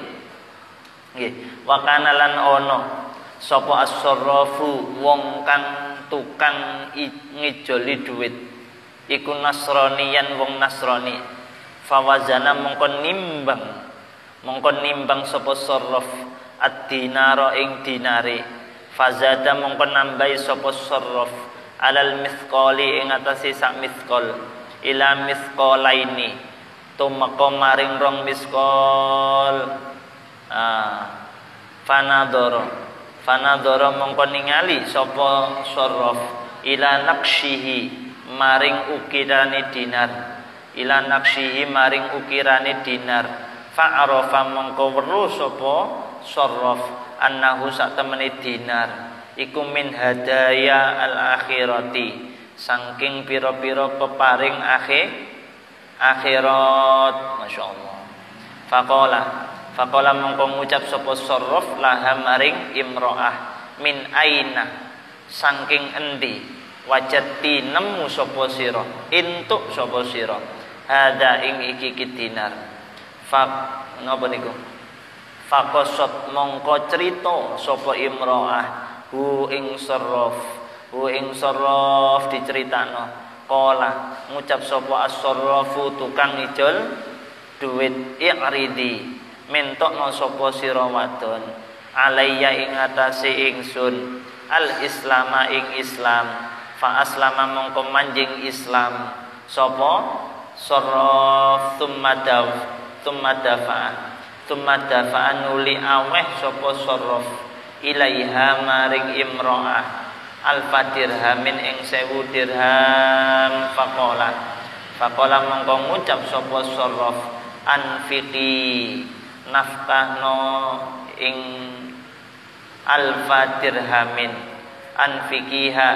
Nggih. Wa kana lan ono sapa as-sarrafu wong kang tukang ngijoli duit iku nasraniyan wong nasrani. Fawazana mongko nimbang sapa sarraf ad-dinara ing dinare. Fazada mongko nambahi sapa sarraf alal mithqali ing atase sak mithqal ila mithqalaini tumeka maring rong mithqal. Fanadoro mongko ningali sapa sarraf ila naqshihi maring ukirane dinar. Ila naqshihi maring ukirane dinar. Fa'arafa mongko weruh sapa sarraf annahu sak temene dinar iku min hadaya al akhirati saking pira-pira peparing akhirat. Masyaallah. Faqala mongko ngucap sapa sarraf laha maring imro'ah min aina saking endi wajati nemu sapa sira entuk sapa sira hada ing iki dinar. Napa niku? Faqasat mongko crita sapa imro'ah hu ing sarraf diceritakno. Qala ngucap sapa as-sarrafu tukang ijol duit i'ridi mentokno sapa sira wadon alayya ing atase ingsun al-islama ing Islam. Fa aslama mongko manjing Islam sapa sarraf thumma dafa nuli aweh sapa sarraf ilaiha maring imro'ah alfa dirhamin ing 1000 dirham. Faqala mongko ngucap sapa sarraf anfiqi nafkahno ing alfa dirhamin anfiqiha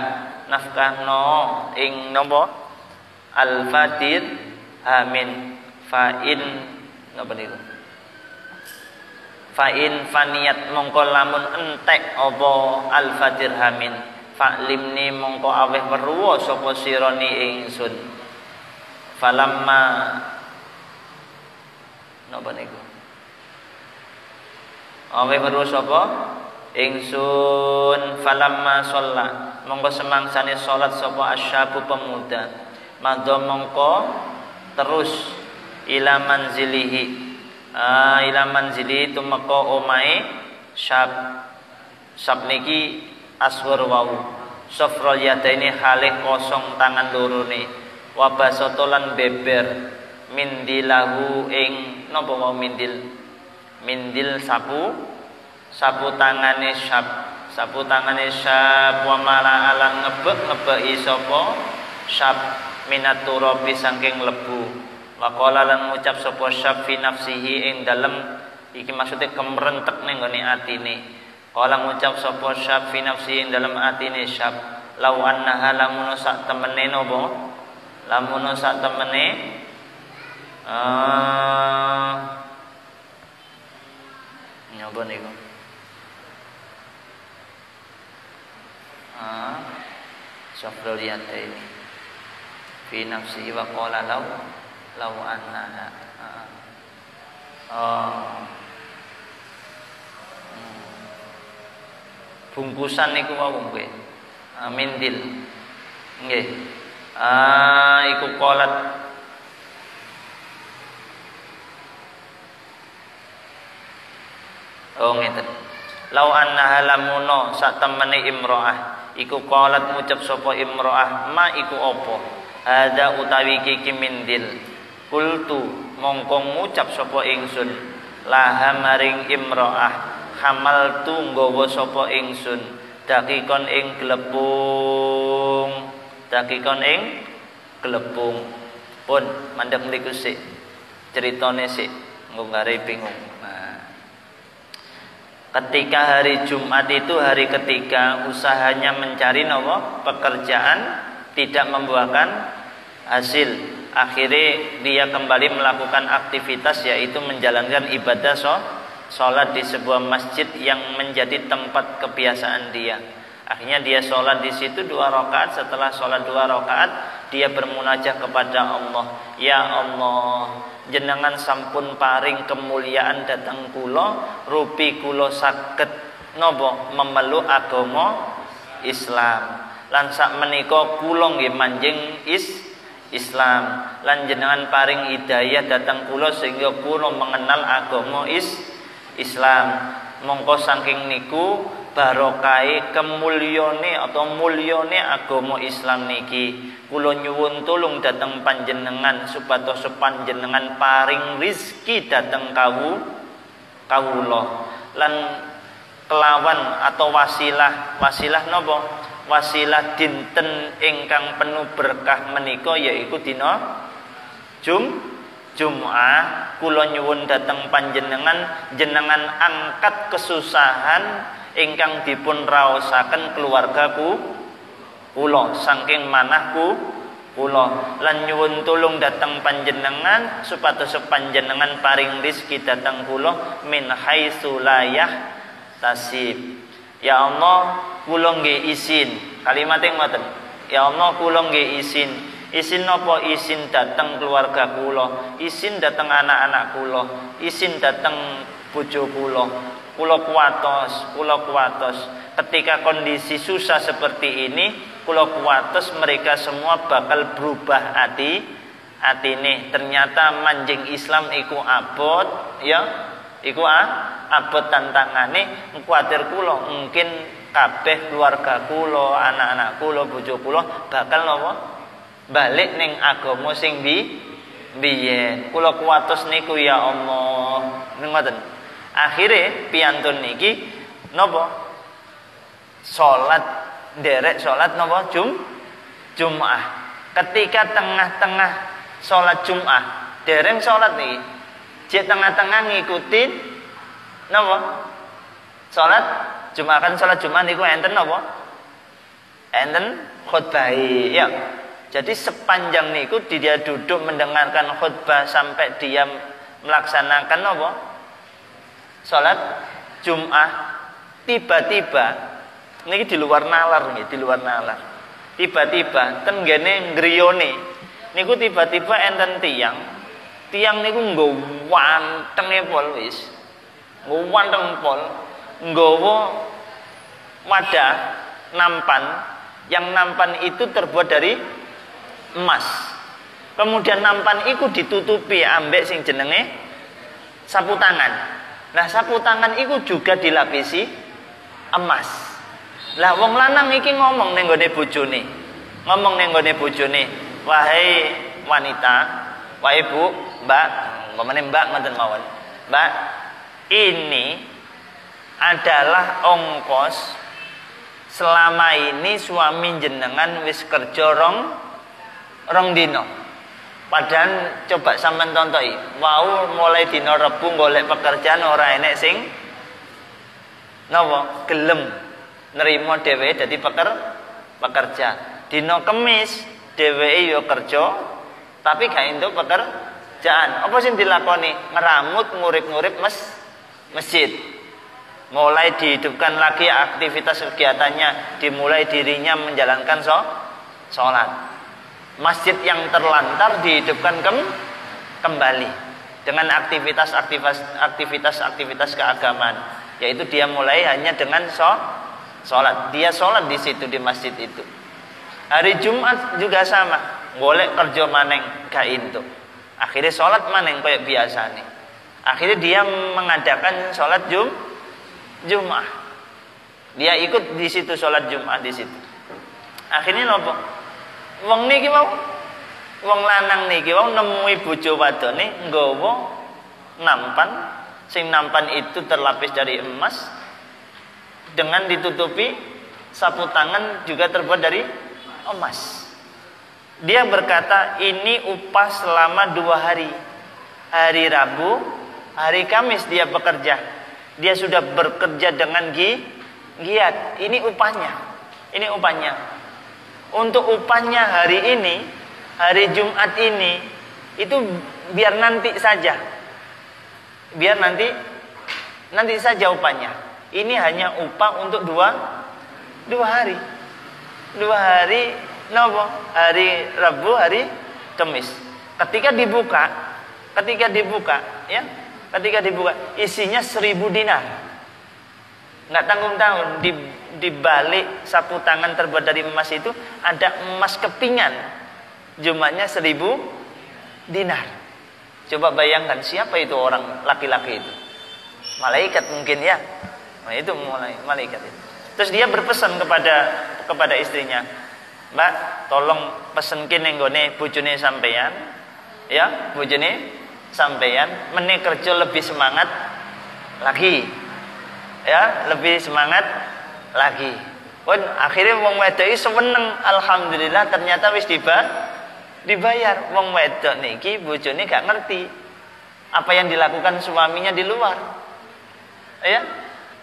nafkahno ing napa alfa dirhamin fa'in napa niku fa'in faniyat mongko lamun entek apa alfa dirhamin fa'limni mongko aweh weruwa sapa sirani ingsun. Falamma napa niku aweh weruwa sapa ingsun. Falamma shalla mongko semangsane salat sapa asyabu pemuda madha mongko terus ila manzilihi ila manzili tumeka omahe Syab niki aswar wau safral yadaini halih kosong tangan lorone wa basatolan beber mindilahu ing napa wau mindil sapu tangane Syab wa mala alan ngebeki sapa Syab minaturabi saking lebu wa qala lan ngucap sapa Syab fi nafsihi ing dalem iki maksude kemrentek ning gone atine qala ngucap sapa Syab fi nafsihi ing dalem atine Syab law annaha lamun sak temene napa lamun sak temene nyoba niku Safrul yadaini fi nafsihi wa qala law annaha bungkusan niku wau nggih mindil nggih iku qalat ngeten lau annaha lamuno sak temene imro'ah iku qalat ngucap sapa imro'ah ma iku apa hadza utawi iki mindil kultu mongko ngucap sapa ingsun laha maring imro'ah hamaltu nggawa sapa ingsun dakikon ing glepung pun mandheg niku sik critane sik engko gare bingung. Ketika hari Jumat itu hari ketiga usahanya mencari pekerjaan tidak membuahkan hasil. Akhirnya dia kembali melakukan aktivitas yaitu menjalankan ibadah sholat di sebuah masjid yang menjadi tempat kebiasaan dia. Akhirnya dia sholat di situ 2 rakaat. Setelah sholat 2 rakaat dia bermunajat kepada Allah. Ya Allah, jenengan sampun paring kemuliaan datang kula rupi kula saged napa memeluk agama Islam lan sak menika kula nggih manjing Islam lan jenengan paring hidayah datang kula sehingga kula mengenal agama Islam. Mongko saking niku barokai kemulyane atau mulyane agama Islam niki kula nyuwun tulung dhateng panjenengan supados panjenengan paring rizki dhateng kawula lan kelawan atau wasilah napa wasilah dinten ingkang penuh berkah menika yaiku dina Jum'ah kula nyuwun dhateng panjenengan jenengan angkat kesusahan ingkang dipun raosaken keluargaku kula saking manahku kula lan nyuwun tulung dhateng panjenengan supados panjenengan paring rezeki dhateng kula min haitsu la yahtasib. Ya Allah kula nggih izin kalimate ngoten ya Allah kula nggih izin napa izin dhateng keluarga kula izin dhateng anak-anak kula izin dhateng bojo kula kuwatos ketika kondisi susah seperti ini kula kuwatos mereka semua bakal berubah atine ternyata manjing Islam iku abot ya iku abot tantangane kuwatir kula mungkin kabeh keluarga kula anak-anak kula bojo kula bakal napa balik ning agama sing biyen kula kuwatos niku ya Allah ngoten. Akhire piyantun niki napa salat nderek salat napa Jumat. Ketika tengah-tengah salat Jumat dereng salat niki jek tengah-tengah ngikuti napa salat Jumat kan salat Jumat niku enten napa enten khutbah ya. Jadi sepanjang niku dia duduk mendengarkan khutbah sampai dia melaksanakan apa? Salat Jumat. Tiba-tiba niki di luar nalar nggih, di luar nalar. Tiba-tiba ten ngene griyone niku tiba-tiba enten tiang niku nggo wantenge pol wis. Nggo wanteng pol, nggawa wadah nampan yang nampan itu terbuat dari emas. Kemudian nampan iku ditutupi ambek sing jenenge sapu tangan. Nah, sapu tangan itu juga dilapisi emas. Lah wong lanang iki ngomong ning gone bojone. Ngomong ning gone bojone, "Wahai wanita, wahai Bu, Mbak," umpamane Mbak ngoten mawon. "Mbak, ini adalah ongkos selama ini suami jenengan wis kerja rong dino. Padahal coba sampean tontoki, wau mulai dino Rebu golek pekerjaan ora enek sing napa gelem nerima dheweke dadi pekerja. Dino Kemis dheweke yo kerja tapi gak entuk pekerjaan. Apa sing dilakoni? Ngeramut ngurip-ngurip masjid. Mulai dihidupkan lagi aktivitas kegiatannya, dimulai dirinya menjalankan sholat. Masjid yang terlantar dihidupkan kembali dengan aktivitas keagamaan, yaitu dia mulai hanya dengan sholat. Dia sholat di situ di masjid itu. Hari Jumat juga sama, golek kerja maneng gak entuk. Akhirnya sholat maneng kayak biasa nih. Akhirnya dia mengadakan sholat Jumat. Dia ikut di situ sholat Jumat di situ. Akhirnya nopo? Wong niki mau, wong lanang niki mau nemui bojo wadone nggawa nampan, sing nampan itu terlapis dari emas dengan ditutupi sapu tangan juga terbuat dari emas. Dia berkata, ini upah selama 2 hari. Hari Rabu, hari Kamis dia bekerja. Dia sudah bekerja dengan giat. Ini upahnya. Ini upahnya. Untuk upahnya hari ini, hari Jumat ini, itu biar nanti saja. Biar nanti saja upahnya. Ini hanya upah untuk 2 hari. 2 hari, nopo? Hari Rabu, hari Kamis. Ketika dibuka, isinya 1000 dinar. Nggak tanggung-tanggung, di balik sapu tangan terbuat dari emas itu ada emas kepingan, jumlahnya 1000 dinar. Coba bayangkan siapa itu orang laki-laki itu? Malaikat mungkin ya. Nah, itu mulai malaikat itu. Terus dia berpesan kepada istrinya, "Mbak, tolong pesenkin ning gone bojone sampean, ya, bojone sampean meneh kerja lebih semangat lagi." Ya, lebih semangat lagi. Pun akhirnya wong wedok iki seneng, alhamdulillah ternyata wis dibayar. Wong wedok niki bojone gak ngerti apa yang dilakukan suaminya di luar. Ya.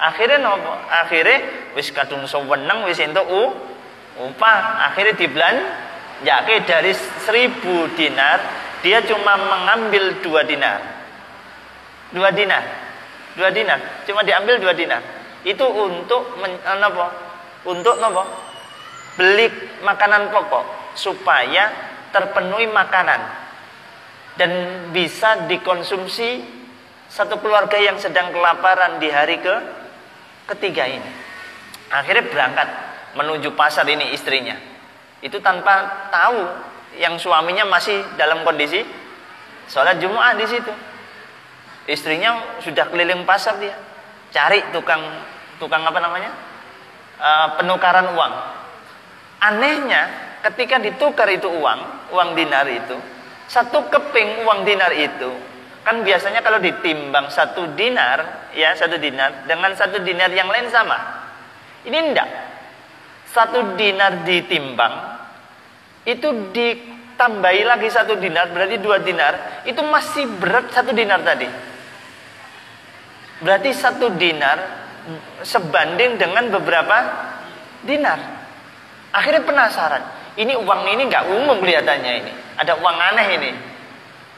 Akhirnya nopo? Akhirnya wis kadung seneng wis entuk upah. Akhirnya dibelanjake dari 1000 dinar, dia cuma mengambil 2 dinar. 2 dinar, cuma diambil 2 dinar. Itu untuk beli makanan pokok supaya terpenuhi makanan dan bisa dikonsumsi satu keluarga yang sedang kelaparan di hari ketiga ini. Akhirnya berangkat menuju pasar ini istrinya. Itu tanpa tahu yang suaminya masih dalam kondisi sholat Jumat di situ. Istrinya sudah keliling pasar dia, cari tukang apa namanya, penukaran uang. Anehnya, ketika ditukar itu uang dinar itu, 1 keping uang dinar itu, kan biasanya kalau ditimbang 1 dinar, ya 1 dinar dengan 1 dinar yang lain sama. Ini enggak. 1 dinar ditimbang, itu ditambahi lagi 1 dinar, berarti 2 dinar, itu masih berat 1 dinar tadi. Berarti 1 dinar sebanding dengan beberapa dinar. Akhirnya penasaran. Ini uang ini nggak umum kelihatannya ini. Ada uang aneh ini.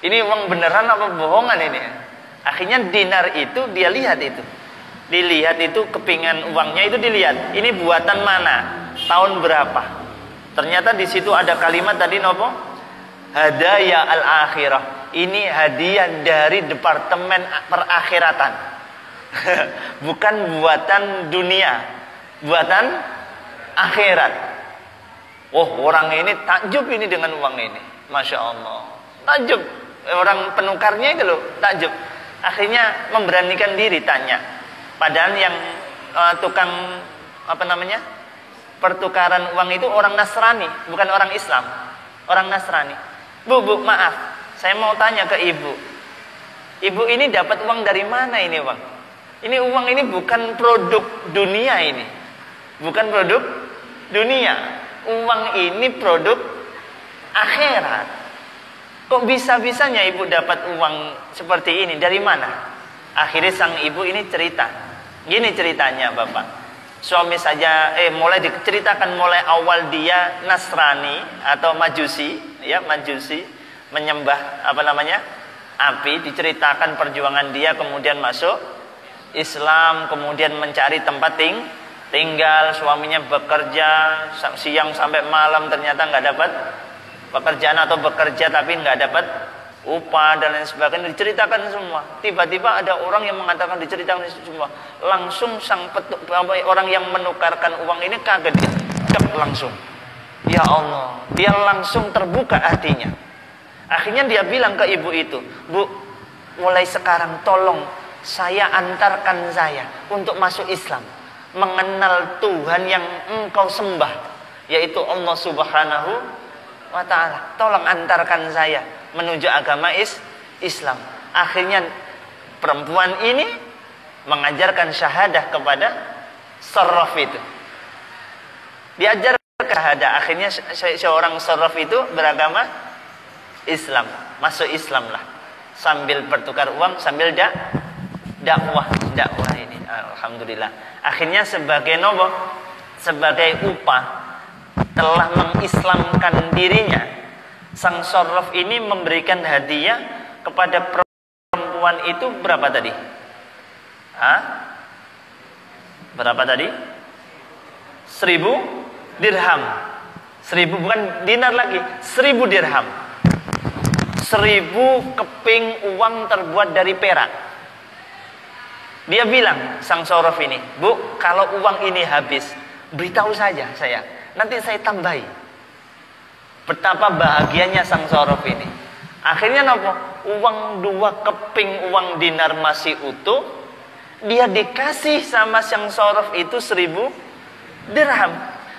Ini uang beneran apa bohongan ini? Akhirnya dinar itu dia lihat itu. Dilihat itu kepingan uangnya itu dilihat. Ini buatan mana? Tahun berapa? Ternyata di situ ada kalimat tadi nopo? Hadaya al-akhirah. Ini hadiah dari departemen perakhiratan. Bukan buatan dunia, buatan akhirat. Oh, orang ini takjub ini dengan uang ini, masya Allah. Takjub, orang penukarnya itu loh, takjub. Akhirnya memberanikan diri tanya. Padahal yang tukang pertukaran uang itu orang Nasrani, bukan orang Islam. Orang Nasrani. Bu, maaf, saya mau tanya ke ibu. Ibu ini dapat uang dari mana ini, Bang? Ini uang ini bukan produk dunia ini. Bukan produk dunia. Uang ini produk akhirat. Kok bisa-bisanya ibu dapat uang seperti ini? Dari mana? Akhirnya sang ibu ini cerita. Gini ceritanya, Bapak. Suami saja mulai diceritakan mulai awal dia Nasrani atau Majusi, ya, Majusi, menyembah api, diceritakan perjuangan dia kemudian masuk Islam, kemudian mencari tempat tinggal, suaminya bekerja siang sampai malam, ternyata nggak dapat pekerjaan atau bekerja tapi nggak dapat upah dan lain sebagainya, diceritakan semua. Tiba-tiba ada orang yang mengatakan, diceritakan semua, langsung orang yang menukarkan uang ini kaget, langsung, ya Allah, dia langsung terbuka hatinya. Akhirnya dia bilang ke ibu itu, Bu, mulai sekarang tolong saya antarkan saya untuk masuk Islam, mengenal Tuhan yang engkau sembah, yaitu Allah Subhanahu wa ta'ala. Tolong antarkan saya menuju agama Islam. Akhirnya perempuan ini mengajarkan syahadah kepada Sarraf itu. Diajar syahadah. Akhirnya seorang Sarraf itu beragama Islam, masuk Islam lah. Sambil bertukar uang, sambil dakwah ini. Alhamdulillah. Akhirnya sebagai sebagai upah telah mengislamkan dirinya, sang Sarraf ini memberikan hadiah kepada perempuan itu berapa tadi? Berapa tadi? 1000 dirham. 1000 bukan dinar lagi, 1000 dirham. 1000 keping uang terbuat dari perak. Dia bilang, sang Sarraf ini, Bu, kalau uang ini habis, beritahu saja saya, nanti saya tambahi. Betapa bahagianya sang Sarraf ini. Akhirnya uang 2 keping uang dinar masih utuh, dia dikasih sama sang Sarraf itu 1000 dirham.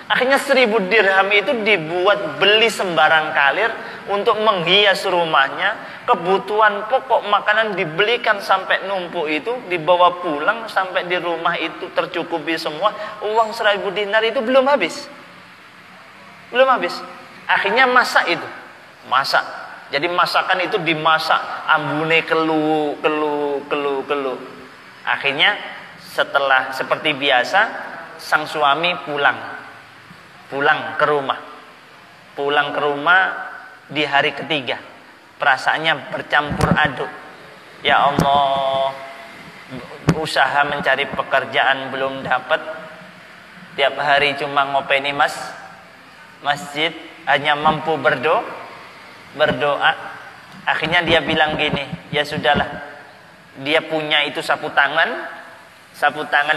Akhirnya 1000 dirham itu dibuat beli sembarang kalir untuk menghias rumahnya. Kebutuhan pokok makanan dibelikan sampai numpuk itu, dibawa pulang sampai di rumah itu tercukupi semua. Uang 1000 dinar itu belum habis. Belum habis. Akhirnya masak itu. Masak. Jadi masakan itu dimasak, ambune kelu. Akhirnya setelah seperti biasa, sang suami pulang ke rumah. Pulang ke rumah di hari ketiga. Perasaannya bercampur aduk. Ya Allah, usaha mencari pekerjaan belum dapat. Tiap hari cuma ngopeni masjid, hanya mampu berdoa. Akhirnya dia bilang gini, ya sudahlah. Dia punya itu sapu tangan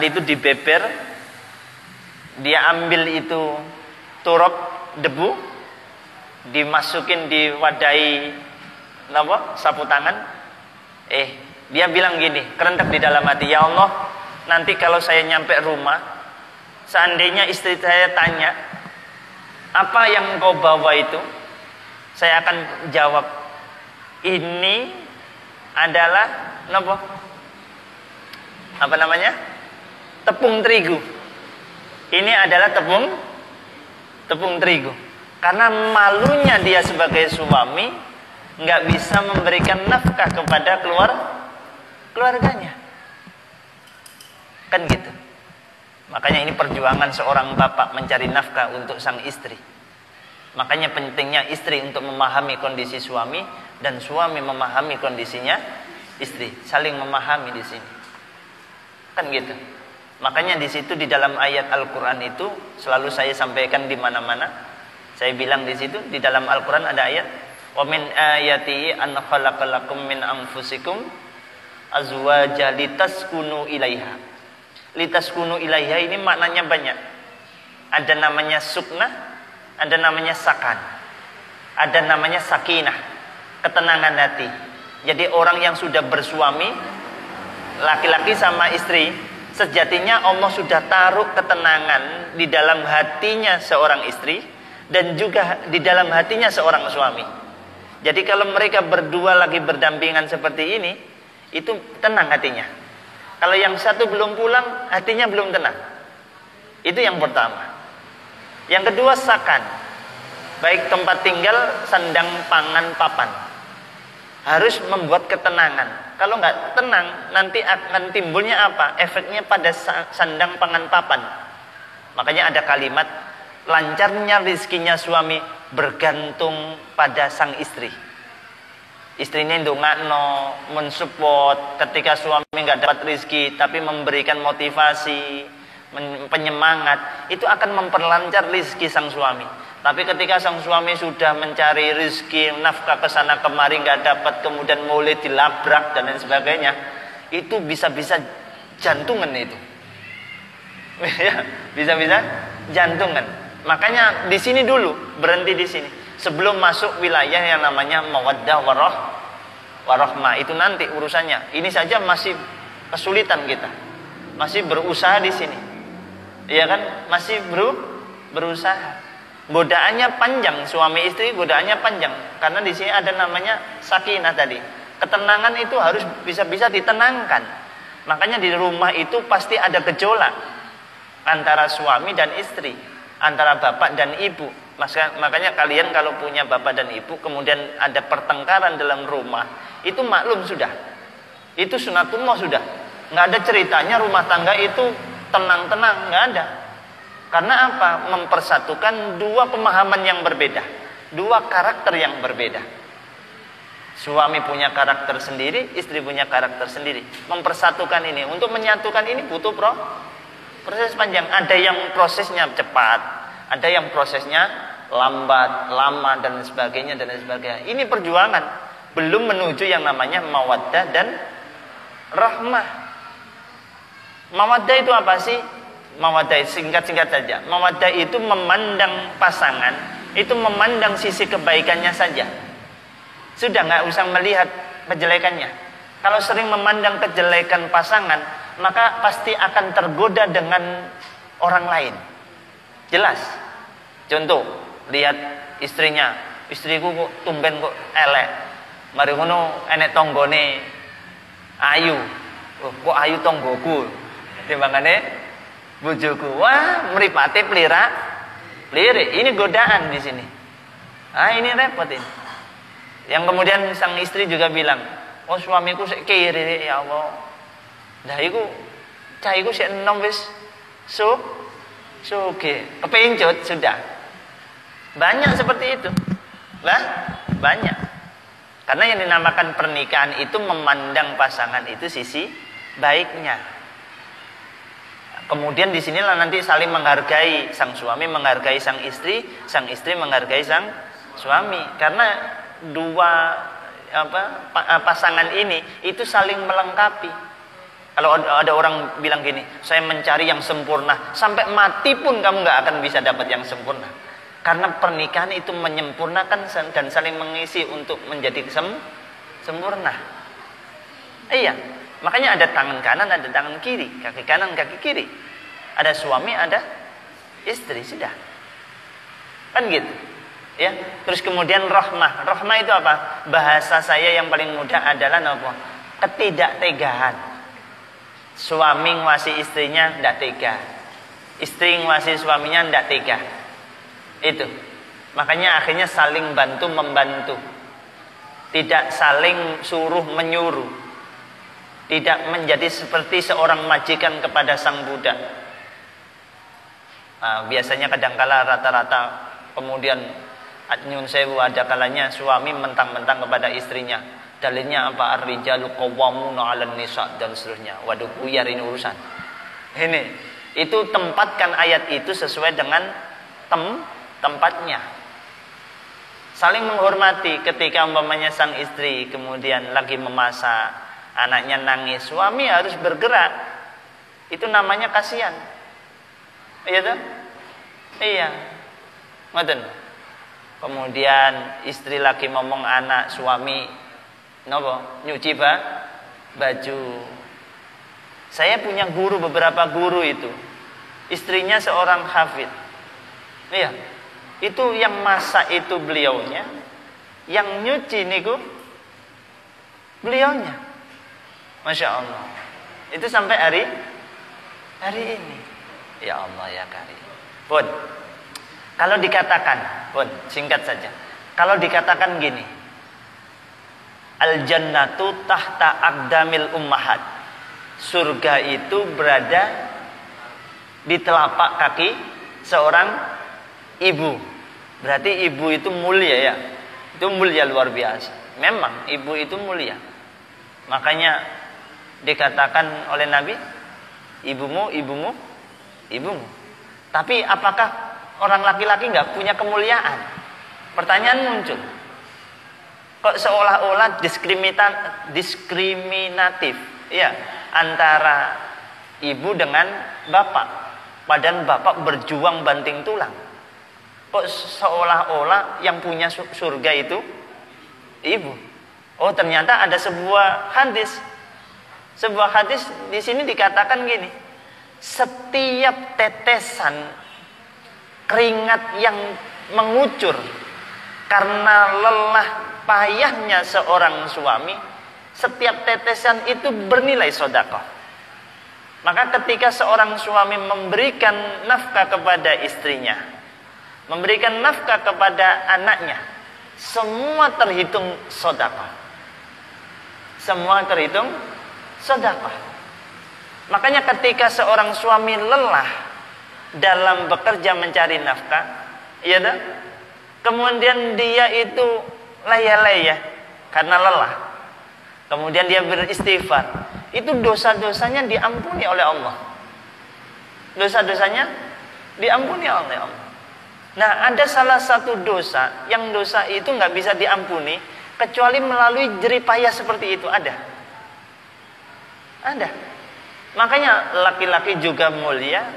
itu dibeber. Dia ambil itu turap debu, dimasukin di wadai sapu tangan. Dia bilang gini, kerentak di dalam hati, ya Allah, nanti kalau saya nyampe rumah, seandainya istri saya tanya, apa yang engkau bawa itu, saya akan jawab, ini adalah tepung terigu. Ini adalah tepung terigu. Karena malunya dia sebagai suami nggak bisa memberikan nafkah kepada keluarganya. Kan gitu. Makanya ini perjuangan seorang bapak mencari nafkah untuk sang istri. Makanya pentingnya istri untuk memahami kondisi suami dan suami memahami kondisinya istri, saling memahami di sini. Kan gitu. Makanya di situ di dalam ayat Al-Qur'an itu selalu saya sampaikan di mana-mana. Saya bilang di situ di dalam Al-Qur'an ada ayat, "Wa min ayatihi an khalaqalakum min anfusikum azwaja litaskunu ilaiha." Litaskunu ilaiha ini maknanya banyak. Ada namanya sukna, ada namanya sakan, ada namanya sakinah, ketenangan hati. Jadi orang yang sudah bersuami, laki-laki sama istri, sejatinya Allah sudah taruh ketenangan di dalam hatinya seorang istri dan juga di dalam hatinya seorang suami. Jadi kalau mereka berdua lagi berdampingan seperti ini, itu tenang hatinya. Kalau yang satu belum pulang, hatinya belum tenang. Itu yang pertama. Yang kedua, sakan. Baik tempat tinggal, sandang, pangan, papan. Harus membuat ketenangan. Kalau nggak tenang, nanti akan timbulnya apa? Efeknya pada sandang, pangan, papan. Makanya ada kalimat, lancarnya rizkinya suami bergantung pada sang istri. Istrinya ndongakno, mensupport ketika suami nggak dapat rizki, tapi memberikan motivasi, penyemangat, itu akan memperlancar rizki sang suami. Tapi ketika sang suami sudah mencari rizki, nafkah kesana kemari nggak dapat, kemudian mulai dilabrak dan lain sebagainya, itu bisa-bisa jantungan itu. Ya, bisa-bisa jantungan. Makanya di sini dulu, berhenti di sini. Sebelum masuk wilayah yang namanya mawaddah warahmah, itu nanti urusannya. Ini saja masih kesulitan kita. Masih berusaha di sini. Iya kan? Masih berusaha. Godaannya panjang, suami istri godaannya panjang. Karena di sini ada namanya sakinah tadi. Ketenangan itu harus bisa-bisa ditenangkan. Makanya di rumah itu pasti ada gejolak antara suami dan istri, antara bapak dan ibu. Makanya kalian kalau punya bapak dan ibu kemudian ada pertengkaran dalam rumah, itu maklum sudah. Itu sunatullah sudah. Nggak ada ceritanya rumah tangga itu tenang-tenang, nggak ada. Karena apa? Mempersatukan dua pemahaman yang berbeda, dua karakter yang berbeda. Suami punya karakter sendiri, istri punya karakter sendiri. Mempersatukan ini, untuk menyatukan ini butuh proses panjang. Ada yang prosesnya cepat, ada yang prosesnya lambat, lama dan sebagainya dan sebagainya. Ini perjuangan, belum menuju yang namanya mawaddah dan rahmah. Mawaddah itu apa sih? Mawaddah singkat-singkat saja. Mawaddah itu memandang pasangan, itu memandang sisi kebaikannya saja. Sudah nggak usah melihat kejelekannya. Kalau sering memandang kejelekan pasangan, maka pasti akan tergoda dengan orang lain. Jelas. Contoh, lihat istrinya, istriku kok tumben kok elek. Mari ngono enek tonggone ayu. Oh, kok ayu tonggoku. Timbangane bojoku. Wah, mripate lirik. Ini godaan di sini. Ah, ini repot ini. Yang kemudian sang istri juga bilang, "Oh, suamiku sik kiri ya Allah." Lah iku cah iku sik enom wis suge, kepencut sudah. Banyak seperti itu. Lah, banyak. Karena yang dinamakan pernikahan itu memandang pasangan itu sisi baiknya. Kemudian di sinilah nanti saling menghargai, sang suami menghargai sang istri menghargai sang suami. Karena dua pasangan ini itu saling melengkapi. Kalau ada orang bilang gini, saya mencari yang sempurna, sampai mati pun kamu nggak akan bisa dapat yang sempurna. Karena pernikahan itu menyempurnakan dan saling mengisi untuk menjadi sempurna. Iya, makanya ada tangan kanan, ada tangan kiri, kaki kanan, kaki kiri. Ada suami, ada istri, sudah. Kan gitu. Ya, terus kemudian rahmah. Rahmah itu apa? Bahasa saya yang paling mudah adalah apa? Ketidaktegaan. Suami ngwasi istrinya tidak tega, istri ngwasi suaminya tidak tega. Itu makanya akhirnya saling bantu membantu, tidak saling suruh menyuruh, tidak menjadi seperti seorang majikan kepada sang budak. Biasanya kadangkala rata-rata kemudian nyun sewu, ada kalanya suami mentang-mentang kepada istrinya. Dalilnya apa? Ar-rijalu qawwamuna 'alan nisa dan seterusnya. Waduh, buyar ini urusan. Ini, itu tempatkan ayat itu sesuai dengan tempatnya. Saling menghormati ketika umpamanya sang istri kemudian lagi memasak, anaknya nangis, suami harus bergerak. Itu namanya kasihan. Iya tuh? Iya. Ngoten. Kemudian istri lagi ngomong anak, suami napa? Nyuci baju. Saya punya guru, beberapa guru itu. Istrinya seorang hafid. Iya. Itu yang masak itu beliaunya, yang nyuci niku beliaunya. Masya Allah. Itu sampai hari ini. Ya Allah ya karim. Pun, kalau dikatakan, pun singkat saja. Kalau dikatakan gini, al jannatu tahta aqdamil ummahat. Surga itu berada di telapak kaki seorang ibu. Berarti ibu itu mulia ya. Itu mulia luar biasa. Memang ibu itu mulia. Makanya dikatakan oleh Nabi, ibumu. Tapi apakah orang laki-laki nggak punya kemuliaan? Pertanyaan muncul. Kok seolah-olah diskriminatif ya antara ibu dengan bapak. Padahal bapak berjuang banting tulang. Kok seolah-olah yang punya surga itu ibu. Oh, ternyata ada sebuah hadis. Sebuah hadis di sini dikatakan gini. Setiap tetesan keringat yang mengucur karena lelah payahnya seorang suami, setiap tetesan itu bernilai sedekah. Maka ketika seorang suami memberikan nafkah kepada istrinya, memberikan nafkah kepada anaknya, semua terhitung sedekah. Semua terhitung sedekah. Makanya ketika seorang suami lelah dalam bekerja mencari nafkah, ya dah, kemudian dia itu layah-layah karena lelah. Kemudian dia beristighfar. Itu dosa-dosanya diampuni oleh Allah. Dosa-dosanya diampuni oleh Allah. Nah, ada salah satu dosa yang dosa itu nggak bisa diampuni kecuali melalui jerih payah seperti itu. Ada. Makanya laki-laki juga mulia,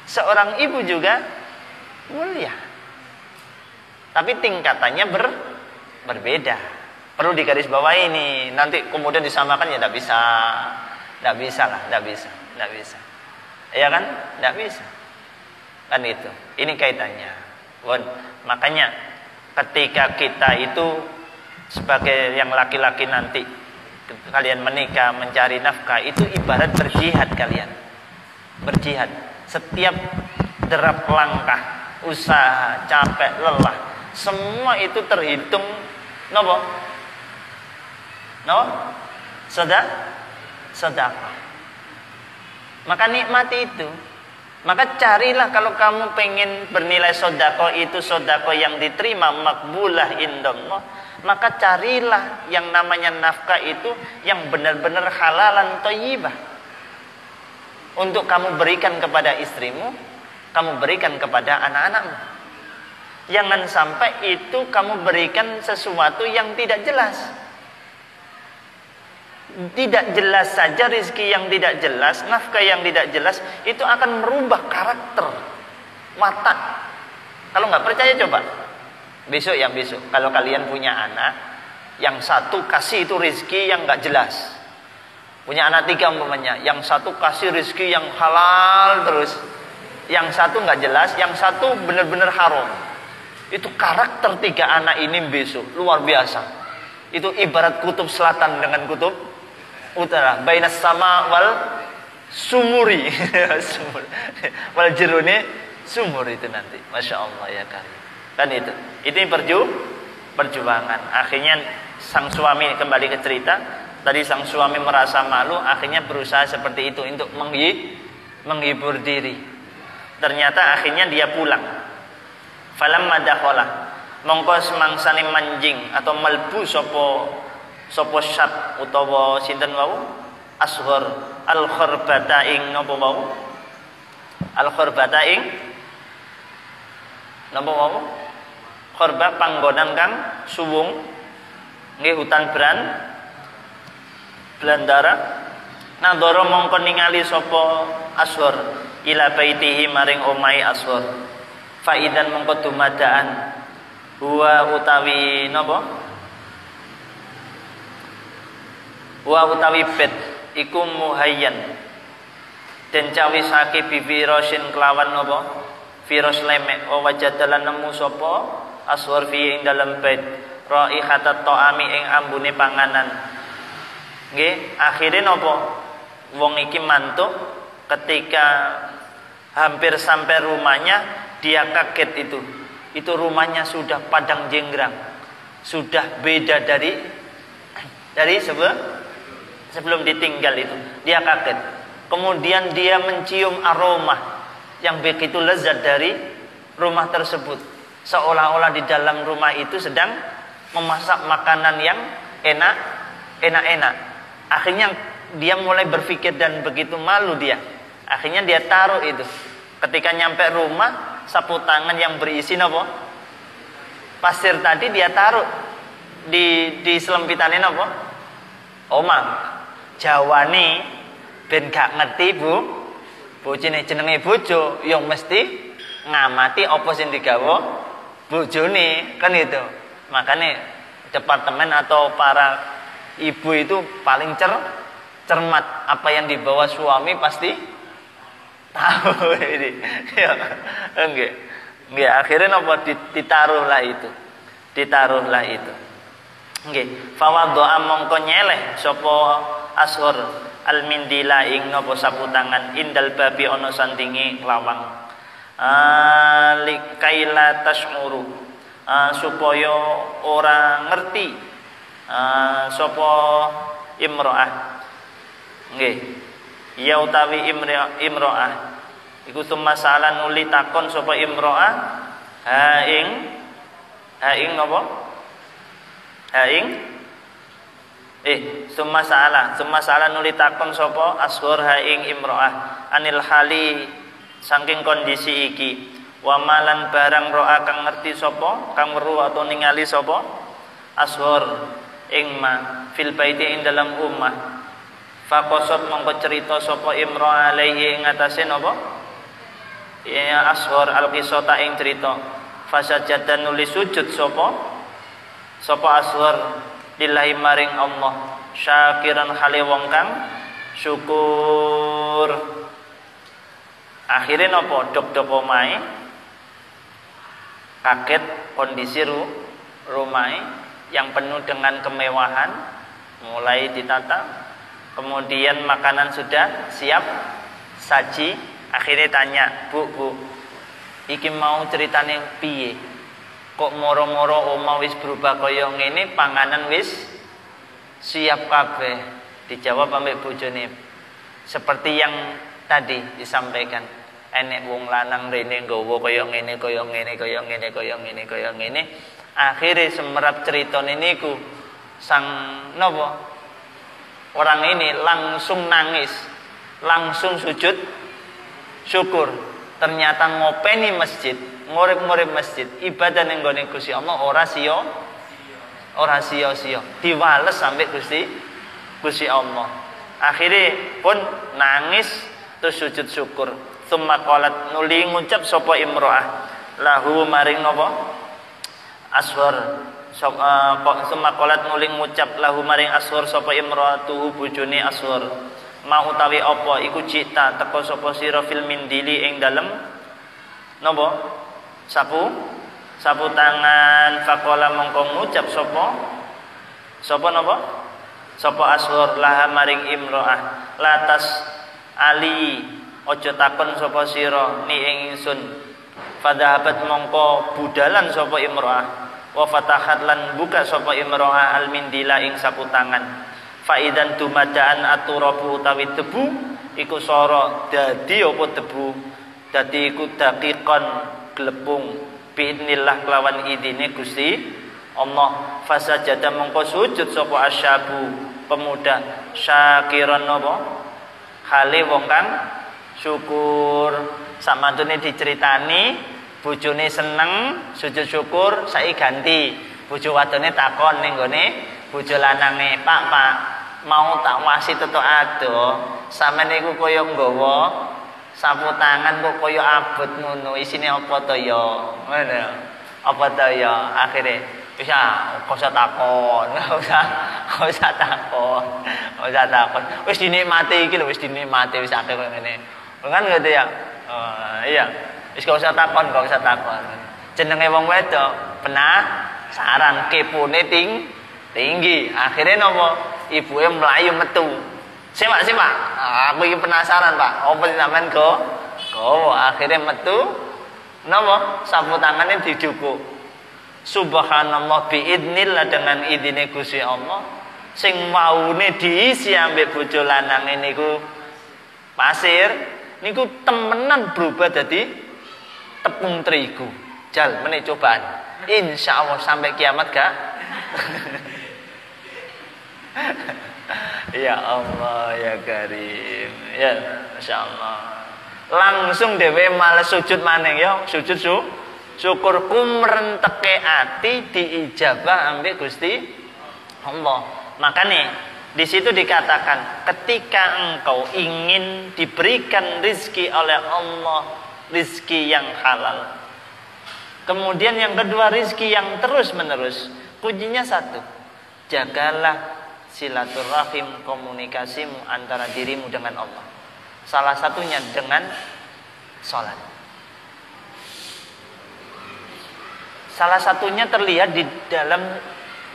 seorang ibu juga mulia. Tapi tingkatannya berbeda. Perlu digarisbawahi ini. Nanti kemudian disamakan ya tidak bisa. Tidak bisa. Ya kan? Tidak bisa. Kan itu. Ini kaitannya. Makanya ketika kita itu sebagai yang laki-laki nanti kalian menikah mencari nafkah, itu ibarat berjihad kalian. Berjihad. Setiap derap langkah, usaha, capek, lelah, semua itu terhitung nopo? Sedekah. Maka nikmati itu. Maka carilah kalau kamu pengen bernilai sedekah itu sedekah yang diterima makbulah indallah, maka carilah yang namanya nafkah itu yang benar-benar halalan thayyibah. Untuk kamu berikan kepada istrimu, kamu berikan kepada anak-anakmu. Jangan sampai itu kamu berikan sesuatu yang tidak jelas. Tidak jelas saja rezeki yang tidak jelas, nafkah yang tidak jelas, itu akan merubah karakter, watak. Kalau nggak percaya coba. Besok kalau kalian punya anak, yang satu kasih itu rezeki yang nggak jelas. Punya anak 3 umpamanya, yang satu kasih rezeki yang halal terus, yang satu nggak jelas, yang satu benar-benar haram. Itu karakter 3 anak ini besok luar biasa. Itu ibarat kutub selatan dengan kutub utara, bainas sama wal sumuri. Wal jeruni sumur itu nanti. Masya Allah ya karim. Kan itu perjuangan. Akhirnya sang suami kembali ke cerita. Tadi sang suami merasa malu, akhirnya berusaha seperti itu untuk menghibur diri. Ternyata akhirnya dia pulang. Falamma dakhala, mongko semangsane manjing atau melbu sapa syab utawa sinten wau asghar al-kharbata ing napa wau al-kharbata ing napa wau kharbah panggonan kang suwung nggih hutan Belandara. Nadoro mongko ningali sapa asghar ila baitihi maring omahe asghar. Faidan mongko dumadaan huwa utawi napa Wa utawi bed iku muhayyan den cawisake bi firasyin kelawan napa firas lemek wa wajadalan nemu sapa aswar fi ing dalem bed raihatat ta'ami ing ambune panganan. Nggih, akhire napa wong iki mantuk ketika hampir sampai rumahnya dia kaget itu rumahnya sudah padang jenggrang, sudah beda dari sebelum ditinggal itu. Dia kaget, kemudian dia mencium aroma yang begitu lezat dari rumah tersebut, seolah-olah di dalam rumah itu sedang memasak makanan yang enak. Akhirnya dia mulai berpikir dan begitu malu dia. Akhirnya dia taruh itu. Ketika nyampe rumah, sapu tangan yang berisi apa? Pasir tadi dia taruh di selempitane apa? Omah. Jawane ben gak ngerti bu. Bojone jenenge bojo, yang mesti ngamati apa sing digawa bojone, kan itu. Makanya departemen atau para ibu itu paling cermat, apa yang dibawa suami pasti tahu ini. Ya, enggak. Akhirnya apa ditaruhlah itu. Nggih, fawadha mongko nyeleh sapa ashur almindila ing napa sapu tangan indal babi ana sandinge lawang. Likaila tash'uru supaya ora ngerti sapa imro'ah. Nggih, ya utawi imro'ah iku masalah nuli takon sapa imro'ah ha ing napa summa salah nuli takon sapa ashur ha ing imro'ah anil hali saking kondisi iki wa malan barang ro'a kang ngerti sapa kang weruh atau ningali sapa ashur ing ma fil baiti ing dalam umah faqasat mongko cerita sapa imro'ah alaihi ing atase napa ya ashur al-qisata ing cerita fasajadan nuli sujud sapa ashur lillahi maring Allah syakiran hale wong kang syukur. Akhirnya napa dok omahe kaget kondisi rumah yang penuh dengan kemewahan mulai ditata, kemudian makanan sudah siap saji. Akhirnya tanya, bu iki mau ceritane piye kok moro-moro oma wis berubah kaya ngene, panganan wis siap kabeh. Dijawab ambek bojone seperti yang tadi disampaikan, enek wong lanang rene nggawa kaya ngene. Akhirnya semerap ceritane niku sang napa orang ini langsung nangis, langsung sujud syukur. Ternyata ngopeni masjid, ngurip masjid, ibadah ning gone Gusti Allah ora sia-sia, diwales sampai Gusti Allah. Akhirnya pun nangis terus sujud syukur. Tsumma qalat nuli ngucap sapa imro'ah lahu maring napa ashur tsumma qalat nuli ngucap lahu maring ashur sapa imro'atu bojone ashur mau utawi apa iku cita teko sapa sira fil mindili ing dalem napa sapu tangan. Faqala mongko ngucap sapa napa sapa ashur laha maring imro'ah latas ali ojo takon sapa sira ni ing ingsun. Fadhahabat mongko budalan sapa imro'ah wa fatahat lan buka sapa imro'ah al mindila ing sapu tangan. Faidan dumadaan aturabu utawi debu iku sara dadi apa debu dadi iku daqiqon glepung biidnillah kelawan idine Gusti Allah. Fasajada mongko sujud sapa asyabu pemuda syakiran napa hale wong kang syukur. Samantune diceritani bojone seneng sujud syukur, saiki ganti bojo wadone takon ning gone bojo lanange, Pak mau tak wasi tetok ado sampeyan niku kaya nggawa sapu tangan kok kaya abot ngono, isine apa to ya ngono apa to ya. Akhire wis kok usah takon Gak usah takon. Gak usah takon. Wis dinikmati iki lho, wis dinikmati wis akeh koyo ngene. Kan gitu ya. Iya. Wis gak usah takon, gak usah takon. Jenenge wong wedok penasaran, kepone tinggi. Akhirnya nopo? Ibuke mlayu metu. Simak. Aku iki penasaran, Pak. Apa sampean go? Akhirnya metu. Nopo? Sapu tangane dijukuk. Subhanallah biidnillah, dengan idine Gusti Allah. Sing waune diisi ambek bojo lanang niku pasir, niku temenan berubah dadi tepung terigu. Jal meneh cobaan. Insyaallah sampai kiamat gak? Ya Allah ya Karim. Ya masyaallah. Langsung dhewe males sujud maneh ya, sujud syukur kumrenteke ati diijabah ambek Gusti Allah. Makanya di situ dikatakan ketika engkau ingin diberikan rizki oleh Allah, rizki yang halal. Kemudian yang kedua, rizki yang terus menerus. Kuncinya satu, jagalah silaturahim, komunikasimu antara dirimu dengan Allah. Salah satunya dengan sholat. Salah satunya terlihat di dalam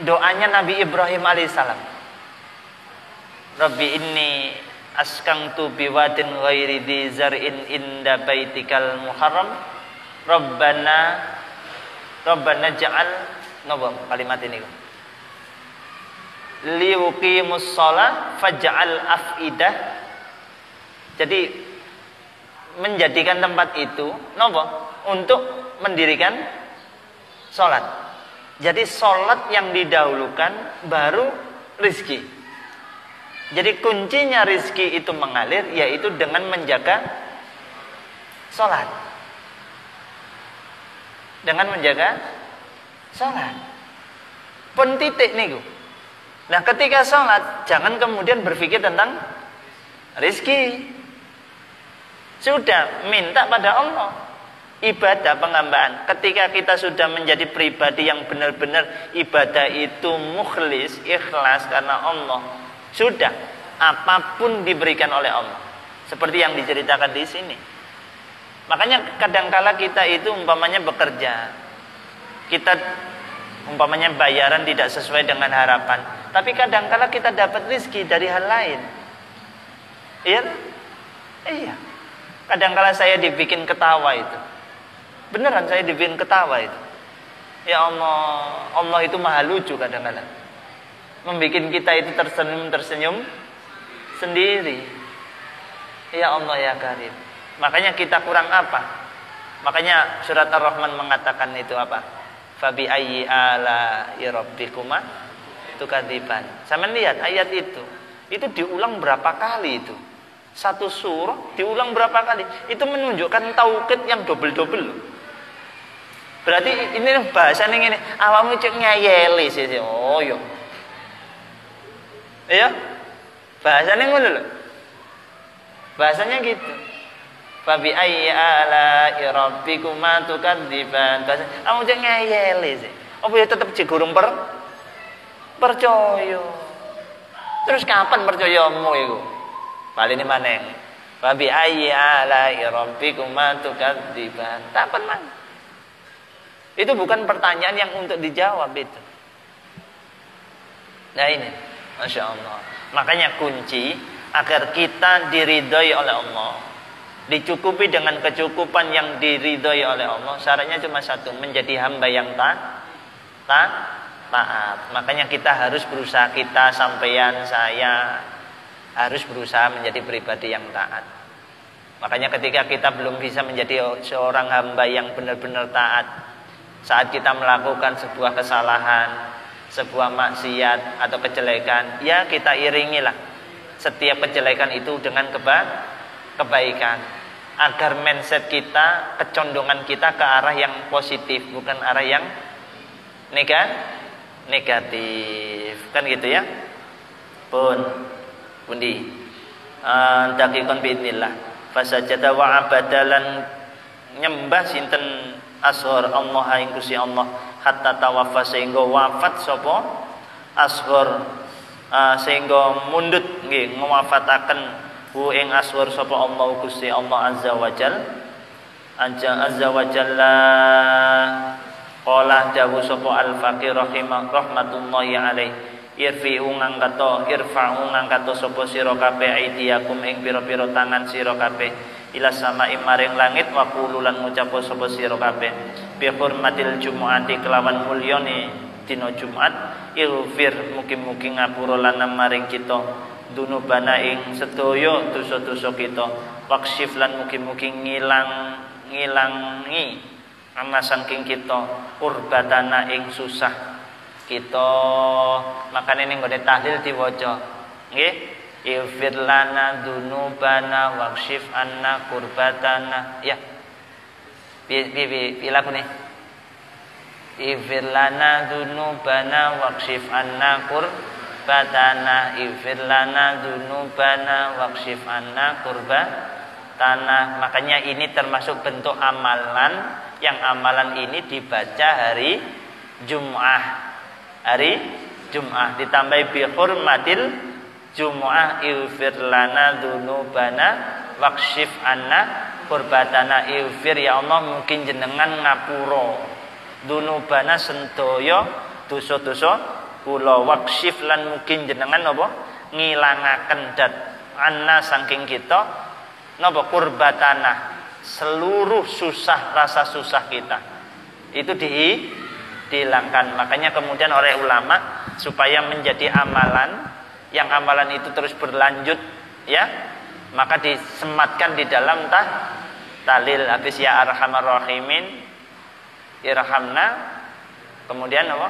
doanya Nabi Ibrahim alaihissalam. Rabbi inni askangtu biwadin ghairi dzi zar'in inda baitikal muharram. Rabbana ja'al kalimat ini. Liuqimus shalah faj'al afidah. Jadi menjadikan tempat itu untuk mendirikan sholat. Jadi sholat yang didahulukan, baru rizki. Jadi kuncinya rizki itu mengalir, yaitu dengan menjaga sholat. Dengan menjaga sholat. Pun titik niku. Nah ketika sholat, jangan kemudian berpikir tentang rizki. Sudah minta pada Allah. Ibadah penghambaan. Ketika kita sudah menjadi pribadi yang benar-benar ibadah itu mukhlis, ikhlas karena Allah, sudah apapun diberikan oleh Allah. Seperti yang diceritakan di sini. Makanya kadangkala kita itu umpamanya bekerja, kita umpamanya bayaran tidak sesuai dengan harapan, tapi kadangkala kita dapat rezeki dari hal lain. Iya. Kadangkala saya dibikin ketawa itu. Beneran saya dibikin ketawa itu. Ya Allah, Allah itu maha lucu kadang-kadang. Membikin kita itu tersenyum sendiri. Ya Allah ya Karim. Makanya kita kurang apa? Makanya surat Ar-Rahman mengatakan itu apa? Fabi ayyi ala'i rabbikuma tukadziban. Sama lihat ayat itu. Itu diulang berapa kali itu? Satu surah diulang berapa kali? Itu menunjukkan tauhid yang double-double. Berarti ini bahasanya ini awakmu cek ngayeli sih. Oh yo. Iya? Bahasanya ngono lho. Bahasanya gitu. Fabi ayyi ala'i rabbikuma tukadziban. Awakmu cek ngayeli sih. Apa ya tetep cek gurung percaya. Terus kapan percayamu iku? Paling maneng. Fabi ayyi ala'i rabbikuma tukadziban. Kapan man? Itu bukan pertanyaan yang untuk dijawab itu. Nah ini, Masya Allah. Makanya kunci agar kita diridhoi oleh Allah, dicukupi dengan kecukupan yang diridhoi oleh Allah, syaratnya cuma satu, menjadi hamba yang taat. Makanya kita harus berusaha, kita sampeyan saya harus berusaha menjadi pribadi yang taat. Makanya ketika kita belum bisa menjadi seorang hamba yang benar-benar taat, saat kita melakukan sebuah kesalahan, sebuah maksiat atau kejelekan, ya kita iringilah setiap kejelekan itu dengan kebaikan, agar mindset kita, kecondongan kita ke arah yang positif, bukan arah yang negatif. Kan gitu ya. Pundi dakikon biidznillah fasajada wa abadalan nyembah sinten ashor Allah ing Gusti Allah hatta tawaffa sehingga wafat sapa ashor sehingga mundut nggih ngwafataken hu ing aswar sapa Allah Gusti Allah azza wa jalla qala dawu sapa al faqih rahmatullahi alaih irfa'u ngangkato sapa sira kabeh aidiakum ing pira-pira tangan sira kabeh ila samai maring langit wa qululan ngucap sapa sira kabeh bi hurmatil jumu'ati kelawan mulyane dina Jumat ilfir mugi-mugi ngapura lan maring kita dunubana ing sedaya dosa-dosa kita wakshif lan mugi-mugi ngilangi amma saking kita urbatana ing susah kita. Makane ning nggone tahlil diwaca nggih ilfir lana dunubana wakshif anna kurbatana ya piye lakune Ighfir lana dzunubana wakshif anna kurbatana Ighfir lana dzunubana wakshif anna kurbatana. Makanya ini termasuk bentuk amalan yang amalan ini dibaca hari Jum'ah ditambah bi hurmatil Jum'ah Ighfir lana dzunubana wakshif anna kurbatana. Ighfir ya Allah mungkin jenengan ngapura dunubana sentoyo dosa-dosa kula wakshif lan mungkin jenengan napa ngilangaken dat anna saking kita napa kurbatana seluruh rasa susah kita itu dihilangkan. Makanya kemudian oleh ulama supaya menjadi amalan yang amalan itu terus berlanjut ya maka disematkan di dalam tahlil habis ya arhamar rahimin irhamna kemudian apa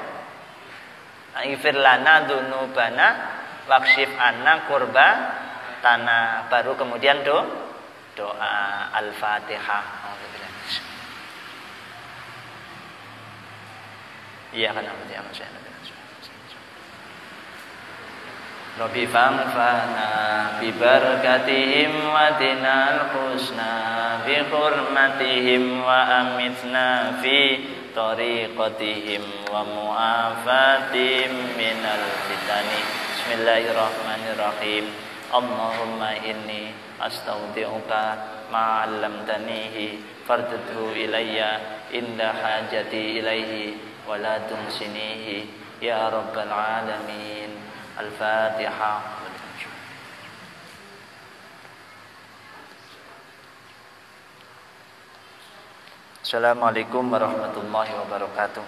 ighfir lana dzunubana wakshif anna kurbatana baru kemudian doa al-Fatihah. Iya kan ya Mas. Rabbi fanfa'na bi barakatihim wa dinal husna bi hurmatihim wa amitna fi tariqatihim wa mu'afatim minal fitani. Bismillahirrahmanirrahim. Allahumma inni astaudi'uka ma 'allamtanihi fardhu ilayya inda hajati ilaihi wa la tunsinihi ya rabbal alamin. Al-Fatihah. Assalamualaikum warahmatullahi wabarakatuh.